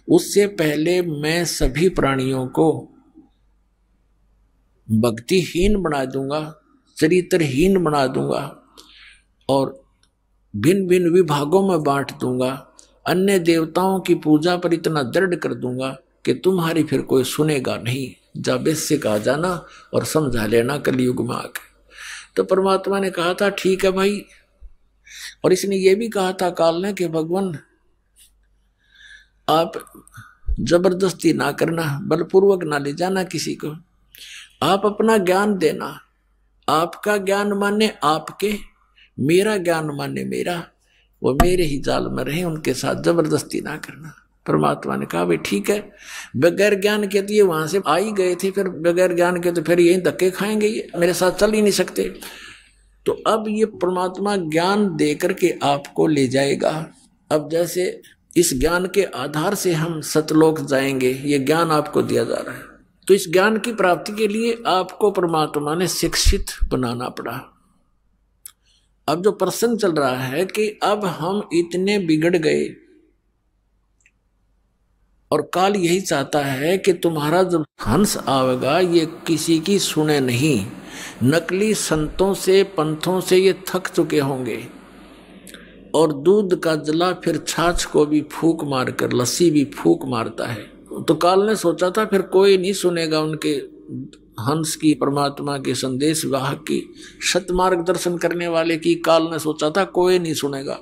उससे पहले मैं सभी प्राणियों को भक्तिहीन बना दूंगा, चरित्रहीन बना दूंगा और भिन्न भिन्न विभागों में बांट दूंगा। अन्य देवताओं की पूजा पर इतना दृढ़ कर दूंगा कि तुम्हारी फिर कोई सुनेगा नहीं। जाबेद से कहा जाना और समझा लेना कलयुग में आके। तो परमात्मा ने कहा था ठीक है भाई, और इसने ये भी कहा था काल ने कि भगवान आप जबरदस्ती ना करना, बलपूर्वक ना ले जाना किसी को, आप अपना ज्ञान देना, आपका ज्ञान माने आपके, मेरा ज्ञान माने मेरा, वो मेरे ही जाल में रहे, उनके साथ जबरदस्ती ना करना। परमात्मा ने कहा भाई ठीक है, बगैर ज्ञान के तो ये वहां से आ ही गए थे, फिर बगैर ज्ञान के तो फिर यही धक्के खाएंगे, ये मेरे साथ चल ही नहीं सकते। तो अब ये परमात्मा ज्ञान दे करके आपको ले जाएगा। अब जैसे इस ज्ञान के आधार से हम सतलोक जाएंगे, ये ज्ञान आपको दिया जा रहा है। तो इस ज्ञान की प्राप्ति के लिए आपको परमात्मा ने शिक्षित बनाना पड़ा। अब जो प्रसंग चल रहा है कि अब हम इतने बिगड़ गए और काल यही चाहता है कि तुम्हारा जब हंस आवेगा ये किसी की सुने नहीं। नकली संतों से, पंथों से ये थक चुके होंगे, और दूध का जला फिर छाछ को भी फूंक मारकर, लस्सी भी फूंक मारता है। तो काल ने सोचा था फिर कोई नहीं सुनेगा उनके हंस की, परमात्मा के संदेश वाहक की, सत मार्गदर्शन करने वाले की। काल ने सोचा था कोई नहीं सुनेगा।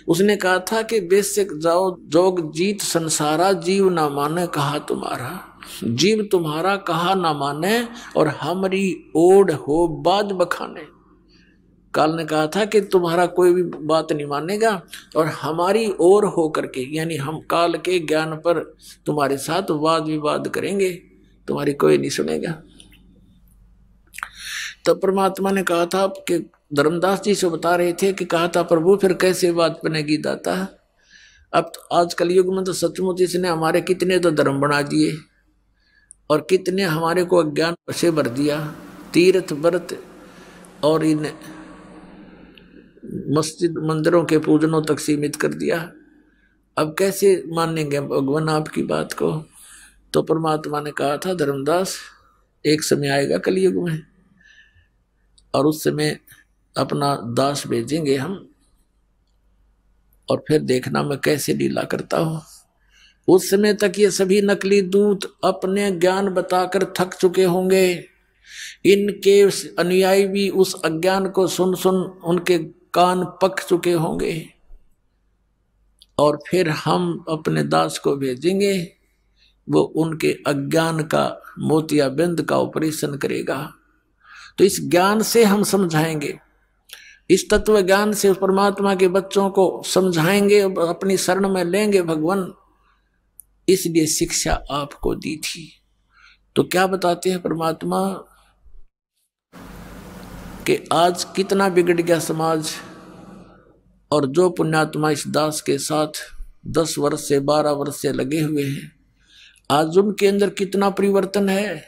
उसने कहा था कि बेशक जाओ जोग जीत संसारा, जीव ना माने कहा तुम्हारा, जीव तुम्हारा कहा ना माने और हमारी ओढ़ हो बाज बखाने। काल ने कहा था कि तुम्हारा कोई भी बात नहीं मानेगा और हमारी ओर हो करके, यानी हम काल के ज्ञान पर तुम्हारे साथ वाद विवाद करेंगे, तुम्हारी कोई नहीं सुनेगा। तब परमात्मा ने कहा था कि धर्मदास जी से बता रहे थे कि कहा था प्रभु फिर कैसे बात बनेगी दाता। अब तो आज कलयुग में तो सचमुच इसने हमारे कितने तो धर्म बना दिए और कितने हमारे को अज्ञान से भर दिया। तीर्थ व्रत और इन मस्जिद मंदिरों के पूजनों तक सीमित कर दिया। अब कैसे मानेंगे भगवान आपकी बात को। तो परमात्मा ने कहा था धर्मदास एक समय आएगा कलयुग में और उस समय अपना दास भेजेंगे हम, और फिर देखना मैं कैसे लीला करता हूं। उस समय तक ये सभी नकली दूत अपने ज्ञान बताकर थक चुके होंगे। इनके अनुयायी भी उस अज्ञान को सुन सुन उनके कान पक चुके होंगे, और फिर हम अपने दास को भेजेंगे, वो उनके अज्ञान का मोतियाबिंद का ऑपरेशन करेगा। तो इस ज्ञान से हम समझाएंगे, इस तत्व ज्ञान से परमात्मा के बच्चों को समझाएंगे, अपनी शरण में लेंगे भगवान। इसलिए शिक्षा आपको दी थी। तो क्या बताते हैं परमात्मा, कि आज कितना बिगड़ गया समाज, और जो पुण्यात्मा इस दास के साथ 10 वर्ष से 12 वर्ष से लगे हुए हैं, आज उनके अंदर कितना परिवर्तन है।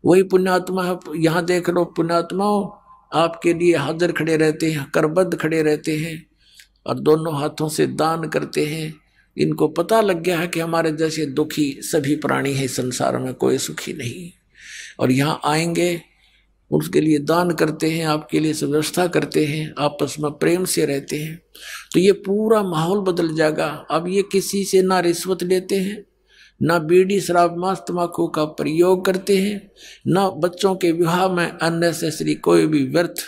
वही पुण्यात्मा है, यहाँ देख लो, पुण्यात्माओं आपके लिए हाजिर खड़े रहते हैं, करबद्ध खड़े रहते हैं और दोनों हाथों से दान करते हैं। इनको पता लग गया है कि हमारे जैसे दुखी सभी प्राणी हैं संसार में, कोई सुखी नहीं, और यहाँ आएंगे उसके लिए दान करते हैं, आपके लिए व्यवस्था करते हैं, आपस में प्रेम से रहते हैं, तो ये पूरा माहौल बदल जाएगा। अब ये किसी से ना रिश्वत लेते हैं, ना बीड़ी शराब मांस तंबाकू का प्रयोग करते हैं, ना बच्चों के विवाह में अननेसेसरी कोई भी व्यर्थ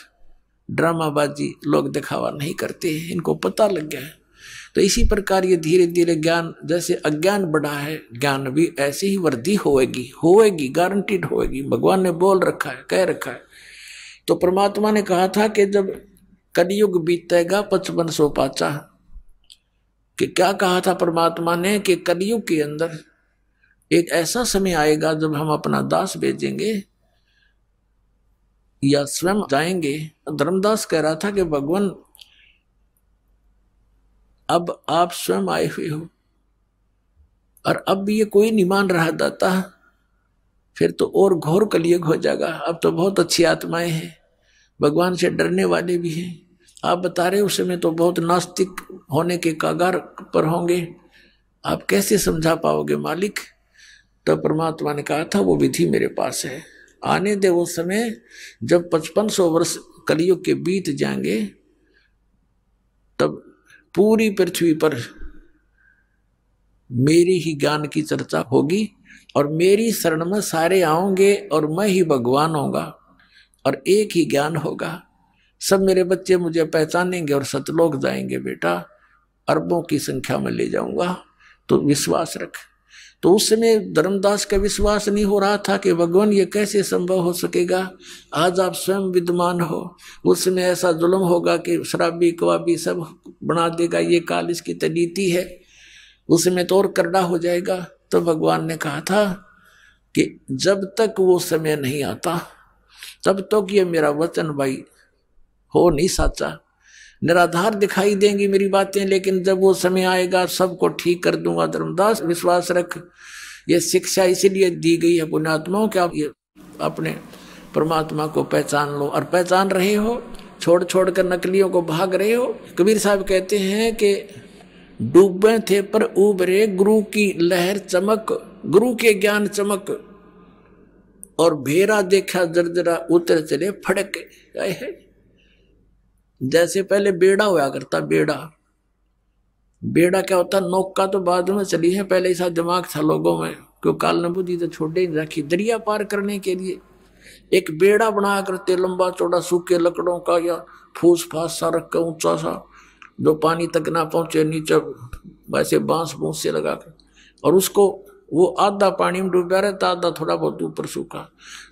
ड्रामाबाजी लोग दिखावा नहीं करते हैं। इनको पता लग गया है। तो इसी प्रकार ये धीरे धीरे ज्ञान, जैसे अज्ञान बढ़ा है, ज्ञान भी ऐसे ही वृद्धि होएगी, गारंटीड होएगी। भगवान ने बोल रखा है, कह रखा है। तो परमात्मा ने कहा था कि जब कलयुग बीतेगा 5500 पाचा, कि क्या कहा था परमात्मा ने कि कलयुग के अंदर एक ऐसा समय आएगा जब हम अपना दास भेजेंगे या स्वयं जाएंगे। धर्मदास कह रहा था कि भगवान अब आप स्वयं आए हुए हो और अब भी ये कोई नहीं मान रहा दाता, फिर तो और घोर कलयुग हो जाएगा। अब तो बहुत अच्छी आत्माएं हैं, भगवान से डरने वाले भी हैं। आप बता रहे उस समय तो बहुत नास्तिक होने के कागार पर होंगे, आप कैसे समझा पाओगे मालिक। तो परमात्मा ने कहा था वो विधि मेरे पास है, आने दे वो समय जब 5500 वर्ष कलयुग के बीत जाएंगे, तब पूरी पृथ्वी पर मेरी ही ज्ञान की चर्चा होगी और मेरी शरण में सारे आओगे और मैं ही भगवान होगा और एक ही ज्ञान होगा। सब मेरे बच्चे मुझे पहचानेंगे और सतलोक जाएंगे बेटा, अरबों की संख्या में ले जाऊंगा, तो विश्वास रख। तो उस समय धर्मदास का विश्वास नहीं हो रहा था कि भगवान ये कैसे संभव हो सकेगा, आज आप स्वयं विद्यमान हो। उस समय ऐसा जुल्म होगा कि शराबी कवाबी सब बना देगा, ये काल इसकी तनीति है, उस समय तो और करड़ा हो जाएगा। तो भगवान ने कहा था कि जब तक वो समय नहीं आता तब तक ये मेरा वचन भाई हो नहीं साचा। निराधार दिखाई देंगी मेरी बातें, लेकिन जब वो समय आएगा सबको ठीक कर दूंगा। धर्मदास विश्वास रख। ये शिक्षा इसीलिए दी गई है पुण्यात्माओं कि आप ये अपने परमात्मा को पहचान लो, और पहचान रहे हो, छोड़ छोड़ कर नकलियों को भाग रहे हो। कबीर साहब कहते हैं कि डूबे थे पर उबरे गुरु की लहर चमक, गुरु के ज्ञान चमक, और भेरा देखा जर्जरा उतर चले फड़क। जैसे पहले बेड़ा हुआ करता, बेड़ा क्या होता, नौका तो बाद में चली है, पहले ऐसा दिमाग था लोगों में, क्यों काल ने बुद्धि तो छोड़े ही रखी। दरिया पार करने के लिए एक बेड़ा बना करते, लंबा चौड़ा, सूखे लकड़ों का या फूस फास सा रख कर ऊंचा सा, जो पानी तक ना पहुंचे, नीचे वैसे बांस बूंस से लगा कर, और उसको वो आधा पानी में डूबा रहता, आधा थोड़ा बहुत ऊपर सूखा।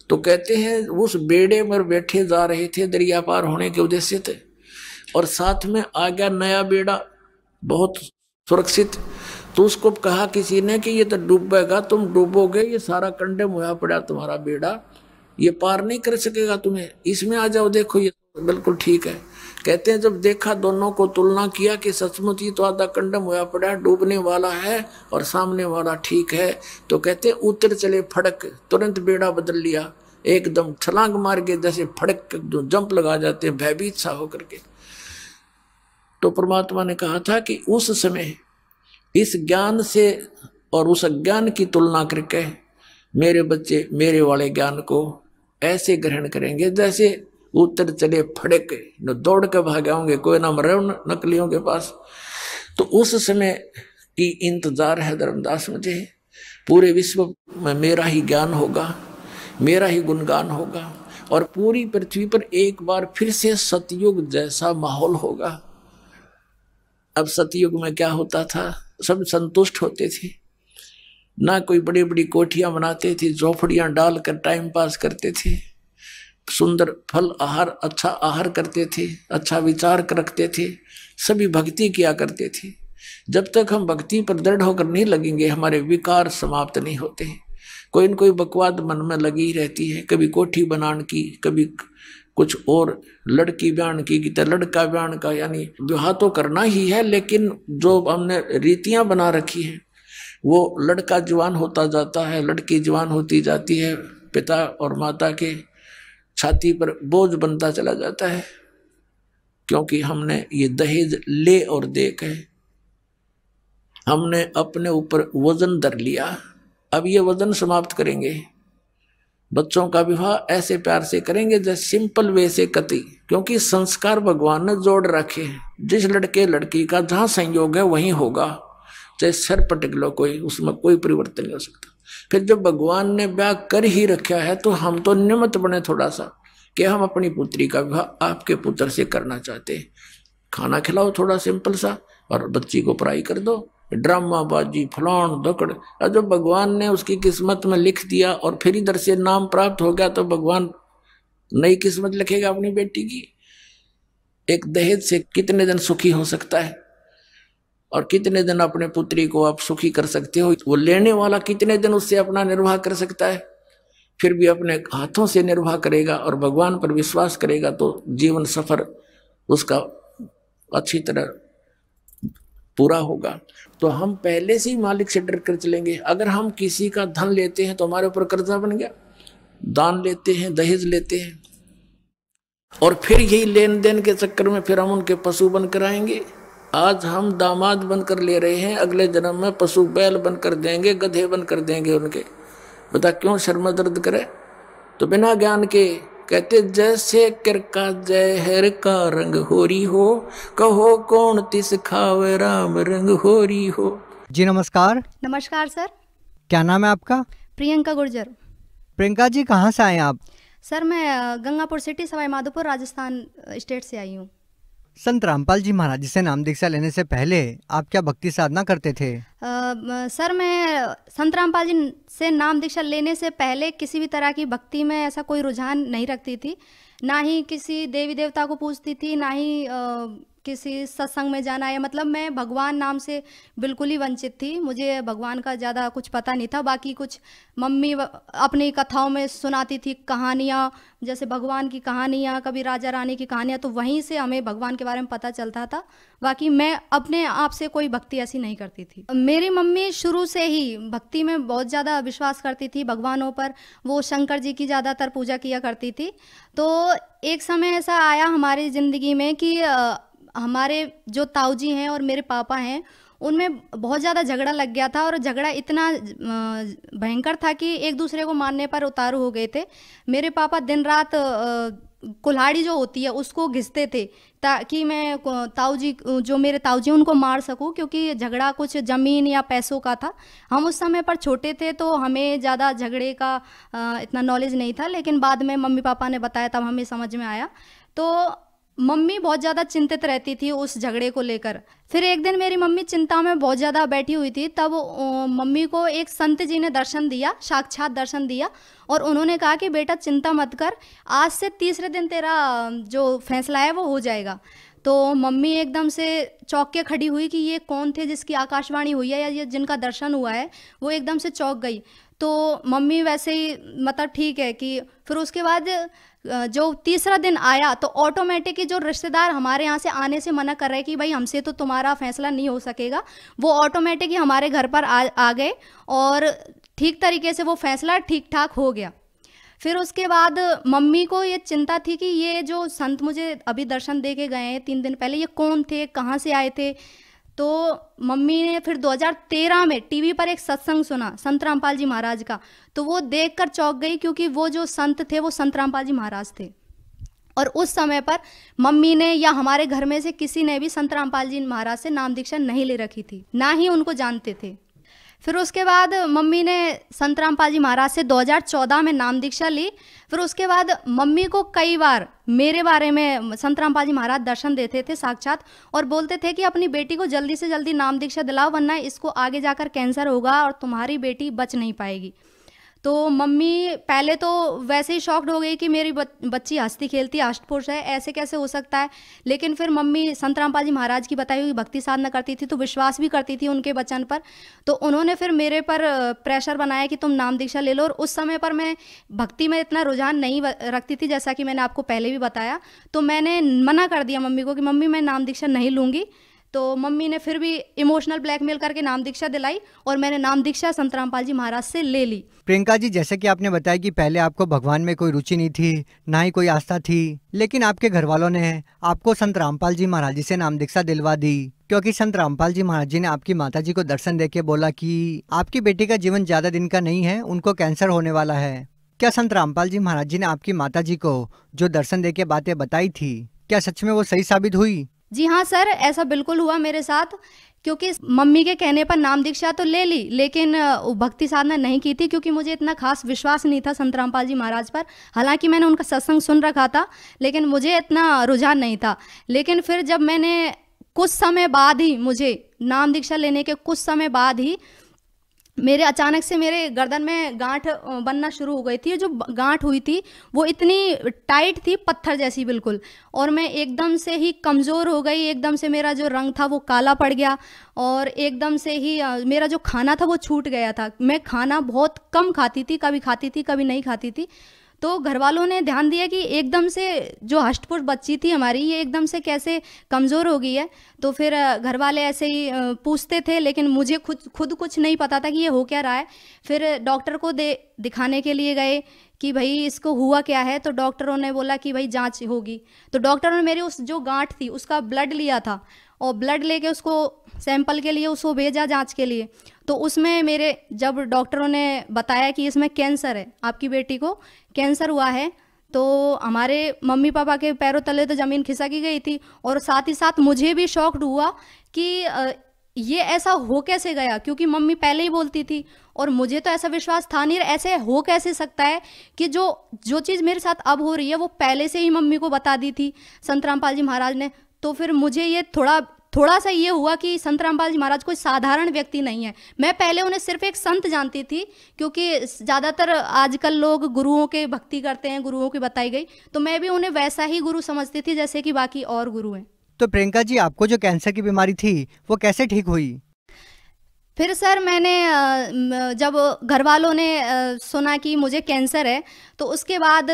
तो कहते हैं उस बेड़े में बैठे जा रहे थे दरिया पार होने के उद्देश्य थे, और साथ में आ गया नया बेड़ा बहुत सुरक्षित। तो उसको कहा किसी ने कि ये तो डूबेगा, तुम डूबोगे, ये सारा कंडम हुआ पड़ा तुम्हारा बेड़ा, ये पार नहीं कर सकेगा तुम्हें, इसमें आ जाओ, देखो ये बिल्कुल ठीक है। कहते हैं जब देखा, दोनों को तुलना किया कि सचमुच ही तो आधा कंडम हुआ पड़ा, डूबने वाला है और सामने वाला ठीक है, तो कहते हैं उतर चले फड़क, तुरंत बेड़ा बदल लिया, एकदम छलांग मार के जैसे फड़क जो जंप लगा जाते हैं भयभीत सा होकर के। तो परमात्मा ने कहा था कि उस समय इस ज्ञान से और उस अज्ञान की तुलना करके मेरे बच्चे मेरे वाले ज्ञान को ऐसे ग्रहण करेंगे जैसे उतर चले फड़क, न दौड़ के भागे होंगे, कोई ना मरे नकलियों के पास। तो उस समय की इंतजार है धर्मदास मुझे, पूरे विश्व में मेरा ही ज्ञान होगा, मेरा ही गुणगान होगा, और पूरी पृथ्वी पर एक बार फिर से सतयुग जैसा माहौल होगा। अब सतयुग में क्या होता था, सब संतुष्ट होते थे, ना कोई बड़ी बड़ी कोठियां बनाते थे, झोपड़ियां डालकर टाइम पास करते थे, सुंदर फल आहार, अच्छा आहार करते थे, अच्छा विचार रखते थे, सभी भक्ति किया करते थे। जब तक हम भक्ति पर दृढ़ होकर नहीं लगेंगे, हमारे विकार समाप्त नहीं होते। कोई न कोई बकवाद मन में लगी रहती है, कभी कोठी बनाने की, कभी कुछ और लड़की ब्यान की तरह लड़का ब्यान का, यानी विवाह तो करना ही है, लेकिन जो हमने रीतियां बना रखी है वो लड़का जवान होता जाता है, लड़की जवान होती जाती है, पिता और माता के छाती पर बोझ बनता चला जाता है, क्योंकि हमने ये दहेज ले और दे के हमने अपने ऊपर वजन धर लिया। अब ये वजन समाप्त करेंगे। बच्चों का विवाह ऐसे प्यार से करेंगे जैसे सिंपल वे से कति, क्योंकि संस्कार भगवान ने जोड़ रखे हैं। जिस लड़के लड़की का जहां संयोग है वहीं होगा, चाहे सर पटक लो कोई, उसमें कोई परिवर्तन नहीं हो सकता। फिर जब भगवान ने ब्याह कर ही रखा है तो हम तो निमित्त बने थोड़ा सा कि हम अपनी पुत्री का विवाह आपके पुत्र से करना चाहते हैं। खाना खिलाओ थोड़ा सिंपल सा और बच्ची को पढ़ाई कर दो, ड्रामाबाजी फलान दकड़। और जब भगवान ने उसकी किस्मत में लिख दिया और फिर इधर से नाम प्राप्त हो गया तो भगवान नई किस्मत लिखेगा अपनी बेटी की। एक दहेज से कितने दिन सुखी हो सकता है और कितने दिन अपने पुत्री को आप सुखी कर सकते हो? वो लेने वाला कितने दिन उससे अपना निर्वाह कर सकता है? फिर भी अपने हाथों से निर्वाह करेगा और भगवान पर विश्वास करेगा तो जीवन सफर उसका अच्छी तरह पूरा होगा। तो हम पहले से ही मालिक से डर कर चलेंगे। अगर हम किसी का धन लेते हैं तो हमारे ऊपर कर्जा बन गया, दान लेते हैं, दहेज लेते हैं, और फिर यही लेन देन के चक्कर में फिर हम उनके पशु बनकर आएंगे। आज हम दामाद बनकर ले रहे हैं, अगले जन्म में पशु बैल बनकर देंगे, गधे बनकर देंगे उनके। बता क्यों शर्म दर्द करे? तो बिना ज्ञान के कहते जैसे किरका जहर का रंग होरी हो, कहो कौन तिस खावे राम रंग होरी हो। जी नमस्कार। नमस्कार सर। क्या नाम है आपका? प्रियंका गुर्जर। प्रियंका जी कहाँ से आए आप? सर मैं गंगापुर सिटी सवाई माधोपुर राजस्थान स्टेट से आई हूँ। संत रामपाल जी महाराज जी से नाम दीक्षा लेने से पहले आप क्या भक्ति साधना करते थे? सर मैं संत रामपाल जी से नाम दीक्षा लेने से पहले किसी भी तरह की भक्ति में ऐसा कोई रुझान नहीं रखती थी, ना ही किसी देवी देवता को पूजती थी, ना ही किसी सत्संग में जाना, या मतलब मैं भगवान नाम से बिल्कुल ही वंचित थी। मुझे भगवान का ज़्यादा कुछ पता नहीं था। बाकी कुछ मम्मी अपनी कथाओं में सुनाती थी कहानियाँ, जैसे भगवान की कहानियाँ, कभी राजा रानी की कहानियाँ, तो वहीं से हमें भगवान के बारे में पता चलता था। बाकी मैं अपने आप से कोई भक्ति ऐसी नहीं करती थी। मेरी मम्मी शुरू से ही भक्ति में बहुत ज़्यादा विश्वास करती थी, भगवानों पर। वो शंकर जी की ज़्यादातर पूजा किया करती थी। तो एक समय ऐसा आया हमारी ज़िंदगी में कि हमारे जो ताऊ जी हैं और मेरे पापा हैं उनमें बहुत ज़्यादा झगड़ा लग गया था, और झगड़ा इतना भयंकर था कि एक दूसरे को मारने पर उतारू हो गए थे। मेरे पापा दिन रात कुल्हाड़ी जो होती है उसको घिसते थे ताकि मैं ताऊ जी, जो मेरे ताऊ जी उनको मार सकूं, क्योंकि झगड़ा कुछ ज़मीन या पैसों का था। हम उस समय पर छोटे थे तो हमें ज़्यादा झगड़े का इतना नॉलेज नहीं था, लेकिन बाद में मम्मी पापा ने बताया तब हमें समझ में आया। तो मम्मी बहुत ज़्यादा चिंतित रहती थी उस झगड़े को लेकर। फिर एक दिन मेरी मम्मी चिंता में बहुत ज़्यादा बैठी हुई थी, तब मम्मी को एक संत जी ने दर्शन दिया, साक्षात दर्शन दिया, और उन्होंने कहा कि बेटा चिंता मत कर, आज से तीसरे दिन तेरा जो फैसला है वो हो जाएगा। तो मम्मी एकदम से चौंक के खड़ी हुई कि ये कौन थे जिसकी आकाशवाणी हुई है या ये जिनका दर्शन हुआ है। वो एकदम से चौंक गई। तो मम्मी वैसे ही मतलब ठीक है कि फिर उसके बाद जो तीसरा दिन आया तो ऑटोमेटिक ही जो रिश्तेदार हमारे यहाँ से आने से मना कर रहे कि भाई हमसे तो तुम्हारा फैसला नहीं हो सकेगा, वो ऑटोमेटिक ही हमारे घर पर आ गए और ठीक तरीके से वो फैसला ठीक ठाक हो गया। फिर उसके बाद मम्मी को ये चिंता थी कि ये जो संत मुझे अभी दर्शन दे के गए हैं 3 दिन पहले, ये कौन थे, कहाँ से आए थे। तो मम्मी ने फिर 2013 में टीवी पर एक सत्संग सुना संत रामपाल जी महाराज का, तो वो देखकर चौंक गई, क्योंकि वो जो संत थे वो संत रामपाल जी महाराज थे। और उस समय पर मम्मी ने या हमारे घर में से किसी ने भी संत रामपाल जी महाराज से नाम दीक्षा नहीं ले रखी थी, ना ही उनको जानते थे। फिर उसके बाद मम्मी ने संत रामपाल जी महाराज से 2014 में नाम दीक्षा ली। फिर उसके बाद मम्मी को कई बार मेरे बारे में संत रामपाल जी महाराज दर्शन देते थे साक्षात, और बोलते थे कि अपनी बेटी को जल्दी से जल्दी नाम दीक्षा दिलाओ, वरना इसको आगे जाकर कैंसर होगा और तुम्हारी बेटी बच नहीं पाएगी। तो मम्मी पहले तो वैसे ही शॉक्ड हो गई कि मेरी बच्ची हंसती खेलती अष्टपुरुष है, ऐसे कैसे हो सकता है। लेकिन फिर मम्मी संत रामपाल जी महाराज की बताई हुई भक्ति साधना करती थी, तो विश्वास भी करती थी उनके वचन पर। तो उन्होंने फिर मेरे पर प्रेशर बनाया कि तुम नाम दीक्षा ले लो। और उस समय पर मैं भक्ति में इतना रुझान नहीं रखती थी, जैसा कि मैंने आपको पहले भी बताया। तो मैंने मना कर दिया मम्मी को कि मम्मी मैं नाम दीक्षा नहीं लूँगी। तो मम्मी ने फिर भी इमोशनल ब्लैकमेल करके नाम दीक्षा दिलाई और मैंने नाम दीक्षा संत रामपाल जी महाराज से ले ली। प्रियंका जी, जैसे कि आपने बताया कि पहले आपको भगवान में कोई रुचि नहीं थी, ना ही कोई आस्था थी, लेकिन आपके घर वालों ने आपको संत रामपाल जी महाराज जी से नाम दीक्षा दिलवा दी, क्योंकि संत रामपाल जी महाराज जी ने आपकी माता जी को दर्शन देके बोला कि आपकी बेटी का जीवन ज्यादा दिन का नहीं है, उनको कैंसर होने वाला है। क्या संत रामपाल जी महाराज जी ने आपकी माता जी को जो दर्शन देके बातें बताई थी, क्या सच में वो सही साबित हुई? जी हाँ सर, ऐसा बिल्कुल हुआ मेरे साथ। क्योंकि मम्मी के कहने पर नाम दीक्षा तो ले ली, लेकिन भक्ति साधना नहीं की थी, क्योंकि मुझे इतना खास विश्वास नहीं था संत रामपाल जी महाराज पर। हालांकि मैंने उनका सत्संग सुन रखा था, लेकिन मुझे इतना रुझान नहीं था। लेकिन फिर जब मैंने कुछ समय बाद ही, मुझे नाम दीक्षा लेने के कुछ समय बाद ही मेरे अचानक से मेरे गर्दन में गांठ बनना शुरू हो गई थी। जो गांठ हुई थी वो इतनी टाइट थी, पत्थर जैसी बिल्कुल। और मैं एकदम से ही कमज़ोर हो गई, एकदम से मेरा जो रंग था वो काला पड़ गया, और एकदम से ही मेरा जो खाना था वो छूट गया था। मैं खाना बहुत कम खाती थी, कभी खाती थी कभी नहीं खाती थी। तो घर वालों ने ध्यान दिया कि एकदम से जो हष्टपुष्ट बच्ची थी हमारी, ये एकदम से कैसे कमज़ोर हो गई है। तो फिर घर वाले ऐसे ही पूछते थे, लेकिन मुझे खुद कुछ नहीं पता था कि ये हो क्या रहा है। फिर डॉक्टर को दिखाने के लिए गए कि भाई इसको हुआ क्या है। तो डॉक्टरों ने बोला कि भाई जांच होगी। तो डॉक्टरों ने मेरी उस जो गांठ थी उसका ब्लड लिया था, और ब्लड लेके उसको सैंपल के लिए उसको भेजा जांच के लिए। तो उसमें मेरे जब डॉक्टरों ने बताया कि इसमें कैंसर है, आपकी बेटी को कैंसर हुआ है, तो हमारे मम्मी पापा के पैरों तले तो ज़मीन खिसक गई थी। और साथ ही साथ मुझे भी शॉक्ड हुआ कि ये ऐसा हो कैसे गया, क्योंकि मम्मी पहले ही बोलती थी और मुझे तो ऐसा विश्वास था नहीं। ऐसे हो कैसे सकता है कि जो चीज़ मेरे साथ अब हो रही है वो पहले से ही मम्मी को बता दी थी संत रामपाल जी महाराज ने। तो फिर मुझे ये थोड़ा सा ये हुआ कि संत रामपाल जी महाराज कोई साधारण व्यक्ति नहीं है। मैं पहले उन्हें सिर्फ एक संत जानती थी, क्योंकि ज़्यादातर आजकल लोग गुरुओं के भक्ति करते हैं, गुरुओं की बताई गई, तो मैं भी उन्हें वैसा ही गुरु समझती थी जैसे कि बाकी और गुरु हैं। तो प्रियंका जी, आपको जो कैंसर की बीमारी थी वो कैसे ठीक हुई? फिर सर मैंने जब घर वालों ने सुना कि मुझे कैंसर है, तो उसके बाद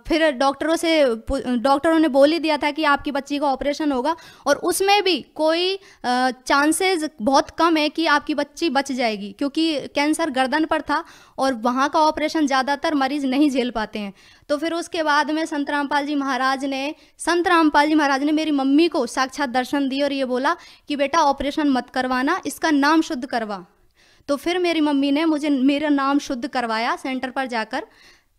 फिर डॉक्टरों ने बोल ही दिया था कि आपकी बच्ची का ऑपरेशन होगा, और उसमें भी कोई चांसेस बहुत कम है कि आपकी बच्ची बच जाएगी, क्योंकि कैंसर गर्दन पर था और वहाँ का ऑपरेशन ज़्यादातर मरीज नहीं झेल पाते हैं। तो फिर उसके बाद में संत रामपाल जी महाराज ने मेरी मम्मी को साक्षात दर्शन दिए और ये बोला कि बेटा ऑपरेशन मत करवाना, इसका नाम शुद्ध करवा। तो फिर मेरी मम्मी ने मेरा नाम शुद्ध करवाया सेंटर पर जाकर।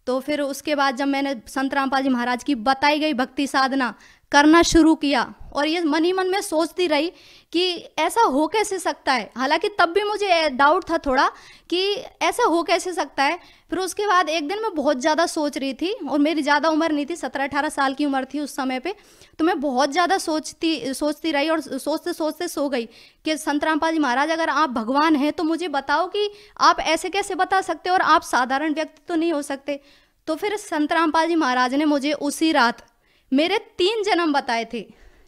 तो फिर उसके बाद जब मैंने संत रामपाल जी महाराज की बताई गई भक्ति साधना करना शुरू किया, और ये मन ही मन में सोचती रही कि ऐसा हो कैसे सकता है। हालांकि तब भी मुझे डाउट था थोड़ा कि ऐसा हो कैसे सकता है। फिर उसके बाद एक दिन मैं बहुत ज़्यादा सोच रही थी, और मेरी ज़्यादा उम्र नहीं थी, 17-18 साल की उम्र थी उस समय पे। तो मैं बहुत ज़्यादा सोचती रही और सोचते सोचते सो गई कि संत रामपाल जी महाराज, अगर आप भगवान हैं तो मुझे बताओ कि आप ऐसे कैसे बता सकते हो, और आप साधारण व्यक्ति तो नहीं हो सकते। तो फिर संत रामपाल जी महाराज ने मुझे उसी रात मेरे 3 जन्म बताए थे,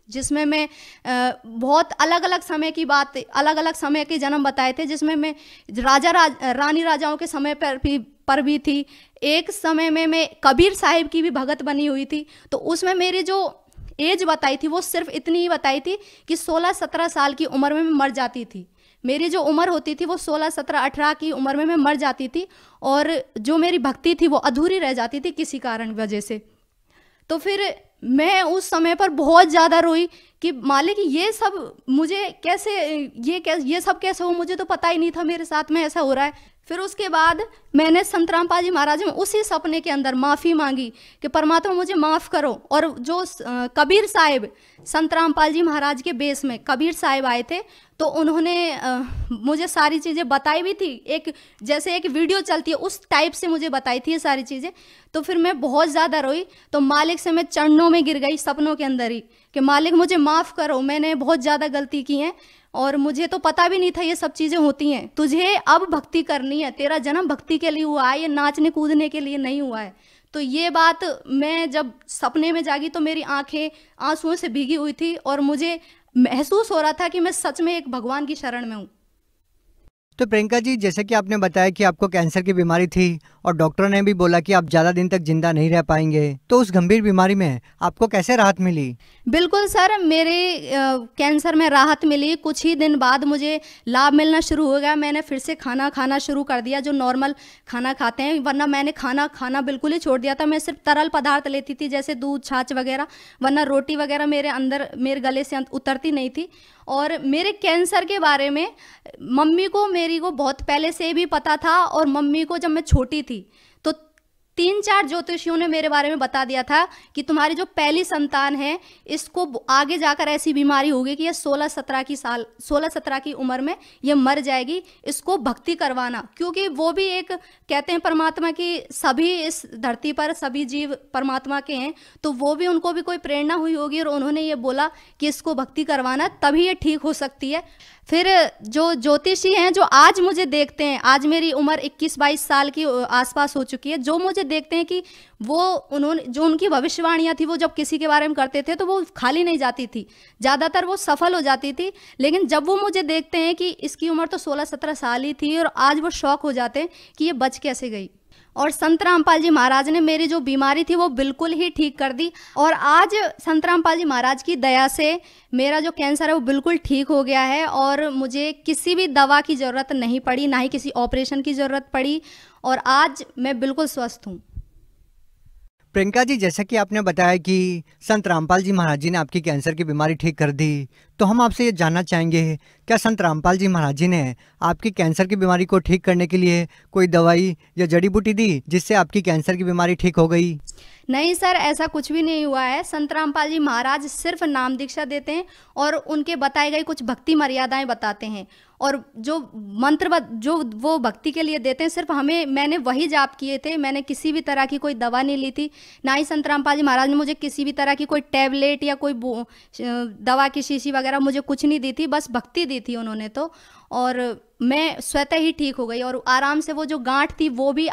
जिसमें मैं बहुत अलग अलग समय के जन्म बताए थे, जिसमें मैं रानी राजाओं के समय पर भी थी। एक समय में मैं कबीर साहिब की भी भगत बनी हुई थी। तो उसमें मेरी जो एज बताई थी वो सिर्फ इतनी ही बताई थी कि 16-17 साल की उम्र में मैं मर जाती थी। मेरी जो उम्र होती थी वो 16-17-18 की उम्र में मैं मर जाती थी, और जो मेरी भक्ति थी वो अधूरी रह जाती थी किसी कारण वजह से। तो फिर मैं उस समय पर बहुत ज़्यादा रोई कि मालिक ये सब मुझे ये सब कैसे हो, मुझे तो पता ही नहीं था मेरे साथ में ऐसा हो रहा है। फिर उसके बाद मैंने संत रामपाल जी महाराज में उसी सपने के अंदर माफ़ी मांगी कि परमात्मा मुझे माफ़ करो। और जो कबीर साहिब, संत रामपाल जी महाराज के बेस में कबीर साहिब आए थे, तो उन्होंने मुझे सारी चीज़ें बताई भी थी, एक जैसे एक वीडियो चलती है उस टाइप से मुझे बताई थी ये सारी चीज़ें। तो फिर मैं बहुत ज़्यादा रोई, तो मालिक से मैं चरणों में गिर गई सपनों के अंदर ही कि मालिक मुझे माफ़ करो, मैंने बहुत ज़्यादा गलती की है और मुझे तो पता भी नहीं था ये सब चीज़ें होती हैं। तुझे अब भक्ति करनी है, तेरा जन्म भक्ति के लिए हुआ है, ये नाचने कूदने के लिए नहीं हुआ है। तो ये बात मैं जब सपने में जागी तो मेरी आंखें आंसुओं से भीगी हुई थी और मुझे महसूस हो रहा था कि मैं सच में एक भगवान की शरण में हूँ। तो प्रियंका जी, जैसे कि आपने बताया कि आपको कैंसर की बीमारी थी और डॉक्टरों ने भी बोला कि आप ज़्यादा दिन तक जिंदा नहीं रह पाएंगे, तो उस गंभीर बीमारी में आपको कैसे राहत मिली? बिल्कुल सर, मेरे कैंसर में राहत मिली। कुछ ही दिन बाद मुझे लाभ मिलना शुरू हो गया। मैंने फिर से खाना खाना शुरू कर दिया, जो नॉर्मल खाना खाते हैं, वरना मैंने खाना खाना बिल्कुल ही छोड़ दिया था। मैं सिर्फ तरल पदार्थ लेती थी, जैसे दूध, छाछ वगैरह, वरना रोटी वगैरह मेरे गले से उतरती नहीं थी। और मेरे कैंसर के बारे में मम्मी को मेरी को बहुत पहले से भी पता था, और मम्मी को जब मैं छोटी थी तो 3-4 ज्योतिषियों ने मेरे बारे में बता दिया था कि तुम्हारी जो पहली संतान है इसको आगे जाकर ऐसी बीमारी होगी कि ये 16-17 की उम्र में ये मर जाएगी, इसको भक्ति करवाना। क्योंकि वो भी एक कहते हैं परमात्मा की, सभी इस धरती पर सभी जीव परमात्मा के हैं, तो वो भी, उनको भी कोई प्रेरणा हुई होगी और उन्होंने ये बोला कि इसको भक्ति करवाना, तभी ये ठीक हो सकती है। फिर जो ज्योतिषी हैं जो आज मुझे देखते हैं, आज मेरी उम्र 21-22 साल की आसपास हो चुकी है, जो मुझे देखते हैं कि उन्होंने जो उनकी भविष्यवाणियाँ थी वो जब किसी के बारे में करते थे तो वो खाली नहीं जाती थी, ज़्यादातर वो सफल हो जाती थी। लेकिन जब वो मुझे देखते हैं कि इसकी उम्र तो 16-17 साल ही थी, और आज वो शौक हो जाते हैं कि ये बच कैसे गई। और संत रामपाल जी महाराज ने मेरी जो बीमारी थी वो बिल्कुल ही ठीक कर दी, और आज संत रामपाल जी महाराज की दया से मेरा जो कैंसर है वो बिल्कुल ठीक हो गया है, और मुझे किसी भी दवा की ज़रूरत नहीं पड़ी, ना ही किसी ऑपरेशन की ज़रूरत पड़ी, और आज मैं बिल्कुल स्वस्थ हूँ। प्रियंका जी, जैसा कि आपने बताया कि संत रामपाल जी महाराज जी ने आपकी कैंसर की बीमारी ठीक कर दी, तो हम आपसे ये जानना चाहेंगे, क्या संत रामपाल जी महाराज जी ने आपकी कैंसर की बीमारी को ठीक करने के लिए कोई दवाई या जड़ी बूटी दी जिससे आपकी कैंसर की बीमारी ठीक हो गई? नहीं सर, ऐसा कुछ भी नहीं हुआ है। संत रामपाल जी महाराज सिर्फ नाम दीक्षा देते हैं और उनके बताए गए कुछ भक्ति मर्यादाएं बताते हैं, और जो मंत्र जो वो भक्ति के लिए देते हैं सिर्फ मैंने वही जाप किए थे। मैंने किसी भी तरह की कोई दवा नहीं ली थी, ना ही संत रामपाल जी महाराज ने मुझे किसी भी तरह की कोई टैबलेट या कोई दवा की शीशी वगैरह मुझे कुछ नहीं दी थी, बस भक्ति दी थी उन्होंने तो, और मैं स्वतः ही ठीक हो गई, और आराम से वो जो गांठ थी वो भी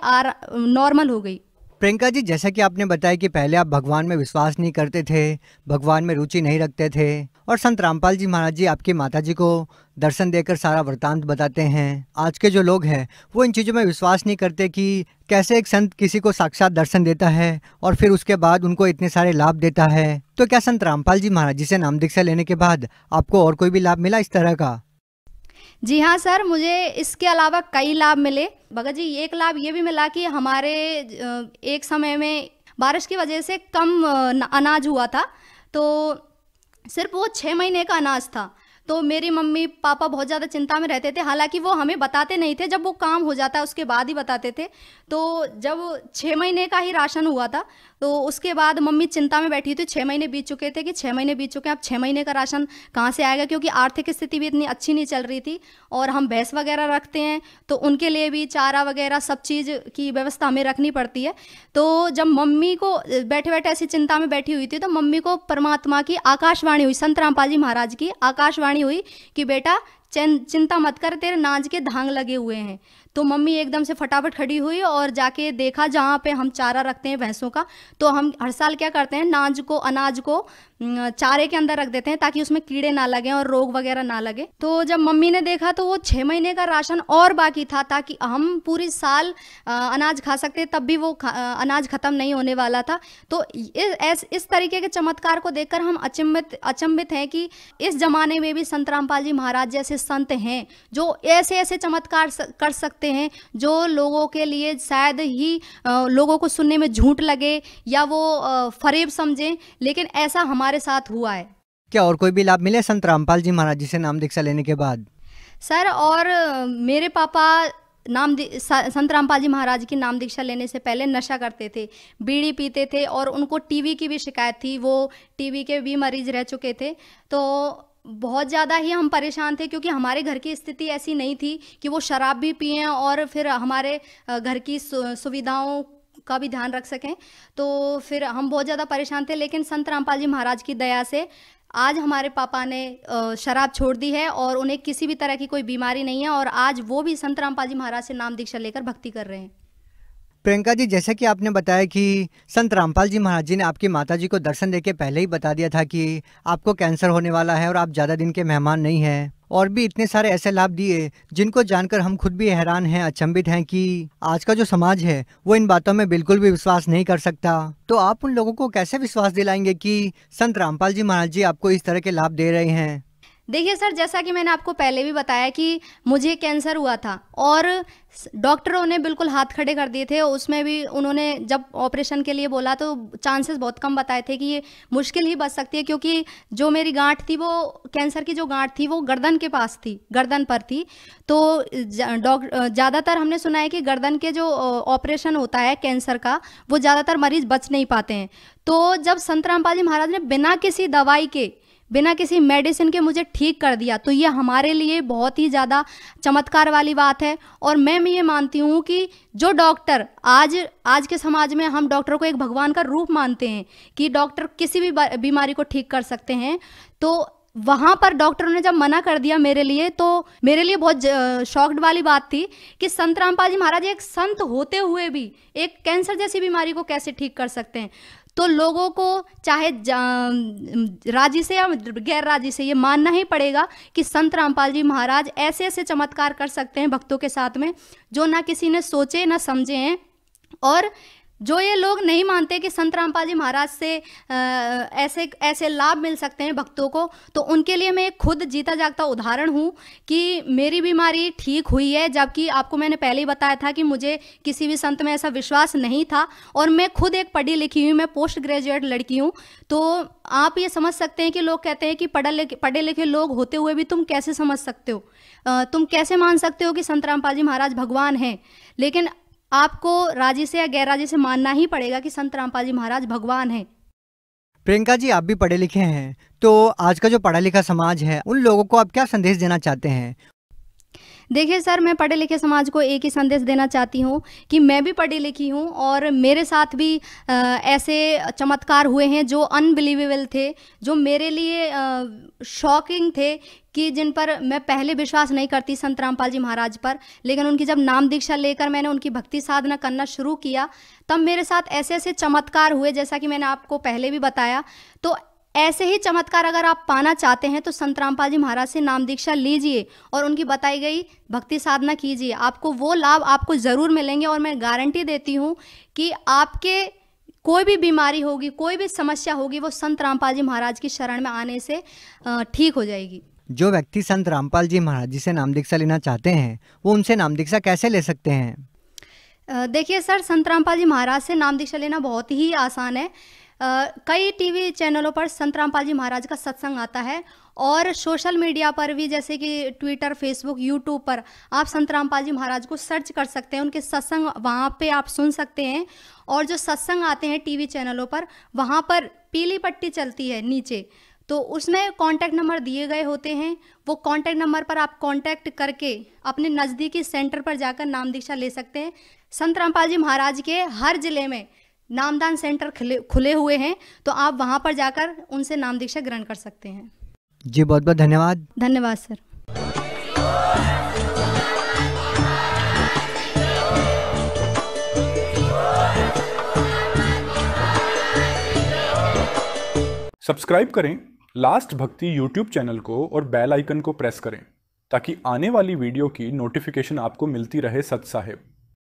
नॉर्मल हो गई। प्रियंका जी, जैसा कि आपने बताया कि पहले आप भगवान में विश्वास नहीं करते थे, भगवान में रुचि नहीं रखते थे, और संत रामपाल जी महाराज जी आपकी माता जी को दर्शन देकर सारा वृतांत बताते हैं। आज के जो लोग हैं वो इन चीज़ों में विश्वास नहीं करते कि कैसे एक संत किसी को साक्षात दर्शन देता है और फिर उसके बाद उनको इतने सारे लाभ देता है। तो क्या संत रामपाल जी महाराज जी से नाम दीक्षा लेने के बाद आपको और कोई भी लाभ मिला इस तरह का? जी हाँ सर, मुझे इसके अलावा कई लाभ मिले। भगत जी, एक लाभ ये भी मिला कि हमारे एक समय में बारिश की वजह से कम अनाज हुआ था, तो सिर्फ वो 6 महीने का अनाज था। तो मेरी मम्मी पापा बहुत ज़्यादा चिंता में रहते थे, हालांकि वो हमें बताते नहीं थे, जब वो काम हो जाता है उसके बाद ही बताते थे। तो जब 6 महीने का ही राशन हुआ था तो उसके बाद मम्मी चिंता में बैठी थी। 6 महीने बीत चुके थे कि 6 महीने बीत चुके हैं, अब 6 महीने का राशन कहाँ से आएगा, क्योंकि आर्थिक स्थिति भी इतनी अच्छी नहीं चल रही थी, और हम भैंस वगैरह रखते हैं तो उनके लिए भी चारा वगैरह सब चीज़ की व्यवस्था हमें रखनी पड़ती है। तो जब मम्मी को बैठे बैठे ऐसी चिंता में बैठी हुई थी तो मम्मी को परमात्मा की आकाशवाणी हुई, संत रामपाल जी महाराज की आकाशवाणी हुई कि बेटा चिंता मत कर, तेरे नाज के धांग लगे हुए हैं। तो मम्मी एकदम से फटाफट खड़ी हुई और जाके देखा जहाँ पे हम चारा रखते हैं भैंसों का। तो हम हर साल क्या करते हैं, अनाज को चारे के अंदर रख देते हैं ताकि उसमें कीड़े ना लगें और रोग वगैरह ना लगे। तो जब मम्मी ने देखा तो वो 6 महीने का राशन और बाकी था, ताकि हम पूरी साल अनाज खा सकते, तब भी वो अनाज खत्म नहीं होने वाला था। तो इस तरीके के चमत्कार को देखकर हम अचंभित हैं कि इस जमाने में भी संत रामपाल जी महाराज जैसे संत हैं जो ऐसे ऐसे चमत्कार कर सकते हैं, जो लोगों के लिए शायद ही लोगों को सुनने में झूठ लगे या वो फरेब समझें, लेकिन ऐसा हमारे साथ हुआ है। क्या और कोई भी लाभ मिले संत रामपाल जी महाराज जी से नाम दीक्षा लेने के बाद? सर, और मेरे पापा संत रामपाल जी महाराज की नाम दीक्षा लेने से पहले नशा करते थे, बीड़ी पीते थे, और उनको टीबी की भी शिकायत थी, वो टीबी के भी मरीज रह चुके थे। तो बहुत ज़्यादा ही हम परेशान थे, क्योंकि हमारे घर की स्थिति ऐसी नहीं थी कि वो शराब भी पिएं और फिर हमारे घर की सुविधाओं का भी ध्यान रख सकें। तो फिर हम बहुत ज़्यादा परेशान थे, लेकिन संत रामपाल जी महाराज की दया से आज हमारे पापा ने शराब छोड़ दी है और उन्हें किसी भी तरह की कोई बीमारी नहीं है, और आज वो भी संत रामपाल जी महाराज से नाम दीक्षा लेकर भक्ति कर रहे हैं। प्रियंका जी, जैसे कि आपने बताया कि संत रामपाल जी महाराज जी ने आपकी माताजी को दर्शन देके पहले ही बता दिया था कि आपको कैंसर होने वाला है और आप ज़्यादा दिन के मेहमान नहीं हैं, और भी इतने सारे ऐसे लाभ दिए जिनको जानकर हम खुद भी हैरान हैं, अचंभित हैं कि आज का जो समाज है वो इन बातों में बिल्कुल भी विश्वास नहीं कर सकता। तो आप उन लोगों को कैसे विश्वास दिलाएंगे कि संत रामपाल जी महाराज जी आपको इस तरह के लाभ दे रहे हैं? देखिए सर, जैसा कि मैंने आपको पहले भी बताया कि मुझे कैंसर हुआ था और डॉक्टरों ने बिल्कुल हाथ खड़े कर दिए थे। उसमें भी उन्होंने जब ऑपरेशन के लिए बोला तो चांसेस बहुत कम बताए थे कि ये मुश्किल ही बच सकती है, क्योंकि जो मेरी गांठ थी, वो कैंसर की जो गांठ थी वो गर्दन के पास थी, गर्दन पर थी। तो ज़्यादातर हमने सुना है कि गर्दन के जो ऑपरेशन होता है कैंसर का, वो ज़्यादातर मरीज बच नहीं पाते हैं। तो जब संत रामपाल जी महाराज ने बिना किसी दवाई के, बिना किसी मेडिसिन के मुझे ठीक कर दिया, तो ये हमारे लिए बहुत ही ज़्यादा चमत्कार वाली बात है। और मैं ये मानती हूँ कि जो डॉक्टर आज के समाज में हम डॉक्टर को एक भगवान का रूप मानते हैं कि डॉक्टर किसी भी बीमारी को ठीक कर सकते हैं, तो वहाँ पर डॉक्टरों ने जब मना कर दिया मेरे लिए, तो मेरे लिए बहुत शॉक्ड वाली बात थी कि संत रामपाल जी महाराज एक संत होते हुए भी एक कैंसर जैसी बीमारी को कैसे ठीक कर सकते हैं। तो लोगों को चाहे राजी से या गैर राजी से ये मानना ही पड़ेगा कि संत रामपाल जी महाराज ऐसे ऐसे चमत्कार कर सकते हैं भक्तों के साथ में, जो ना किसी ने सोचे ना समझे हैं। और जो ये लोग नहीं मानते कि संत रामपाल जी महाराज से ऐसे ऐसे लाभ मिल सकते हैं भक्तों को, तो उनके लिए मैं खुद जीता जागता उदाहरण हूँ कि मेरी बीमारी ठीक हुई है, जबकि आपको मैंने पहले ही बताया था कि मुझे किसी भी संत में ऐसा विश्वास नहीं था। और मैं खुद एक पढ़ी लिखी हुई, मैं पोस्ट ग्रेजुएट लड़की हूँ। तो आप ये समझ सकते हैं कि लोग कहते हैं कि पढ़े लिखे लोग होते हुए भी तुम कैसे समझ सकते हो, तुम कैसे मान सकते हो कि संत रामपाल जी महाराज भगवान हैं। लेकिन आपको राजी से या गैर राजी से मानना ही पड़ेगा कि संत रामपाल जी महाराज भगवान हैं। प्रियंका जी, आप भी पढ़े लिखे हैं, तो आज का जो पढ़ा लिखा समाज है उन लोगों को आप क्या संदेश देना चाहते हैं? देखिए सर, मैं पढ़े लिखे समाज को एक ही संदेश देना चाहती हूँ कि मैं भी पढ़ी लिखी हूँ और मेरे साथ भी ऐसे चमत्कार हुए हैं जो अनबिलीवेबल थे, जो मेरे लिए शॉकिंग थे, कि जिन पर मैं पहले विश्वास नहीं करती संत रामपाल जी महाराज पर। लेकिन उनकी जब नाम दीक्षा लेकर मैंने उनकी भक्ति साधना करना शुरू किया, तब मेरे साथ ऐसे ऐसे चमत्कार हुए, जैसा कि मैंने आपको पहले भी बताया। तो ऐसे ही चमत्कार अगर आप पाना चाहते हैं तो संत रामपाल जी महाराज से नाम दीक्षा लीजिए और उनकी बताई गई भक्ति साधना कीजिए, आपको वो लाभ आपको ज़रूर मिलेंगे। और मैं गारंटी देती हूँ कि आपके कोई भी बीमारी होगी, कोई भी समस्या होगी, वो संत रामपाल जी महाराज की शरण में आने से ठीक हो जाएगी। जो व्यक्ति संत रामपाल जी महाराज जी से नाम दीक्षा लेना चाहते हैं, वो उनसे नाम दीक्षा कैसे ले सकते हैं? देखिए सर, संत रामपाल जी महाराज से नाम दीक्षा लेना बहुत ही आसान है। कई टीवी चैनलों पर संत रामपाल जी महाराज का सत्संग आता है, और सोशल मीडिया पर भी, जैसे कि ट्विटर, फेसबुक, यूट्यूब पर आप संत रामपाल जी महाराज को सर्च कर सकते हैं। उनके सत्संग वहाँ पे आप सुन सकते हैं। और जो सत्संग आते हैं टीवी चैनलों पर, वहाँ पर पीली पट्टी चलती है नीचे, तो उसमें कांटेक्ट नंबर दिए गए होते हैं। वो कांटेक्ट नंबर पर आप कांटेक्ट करके अपने नज़दीकी सेंटर पर जाकर नाम दीक्षा ले सकते हैं। संत रामपाल जी महाराज के हर जिले में नामदान सेंटर खुले हुए हैं, तो आप वहां पर जाकर उनसे नाम दीक्षा ग्रहण कर सकते हैं। जी, बहुत बहुत धन्यवाद। धन्यवाद सर। सब्सक्राइब करें लास्ट भक्ति यूट्यूब चैनल को और बेल आइकन को प्रेस करें ताकि आने वाली वीडियो की नोटिफिकेशन आपको मिलती रहे। सत साहिब।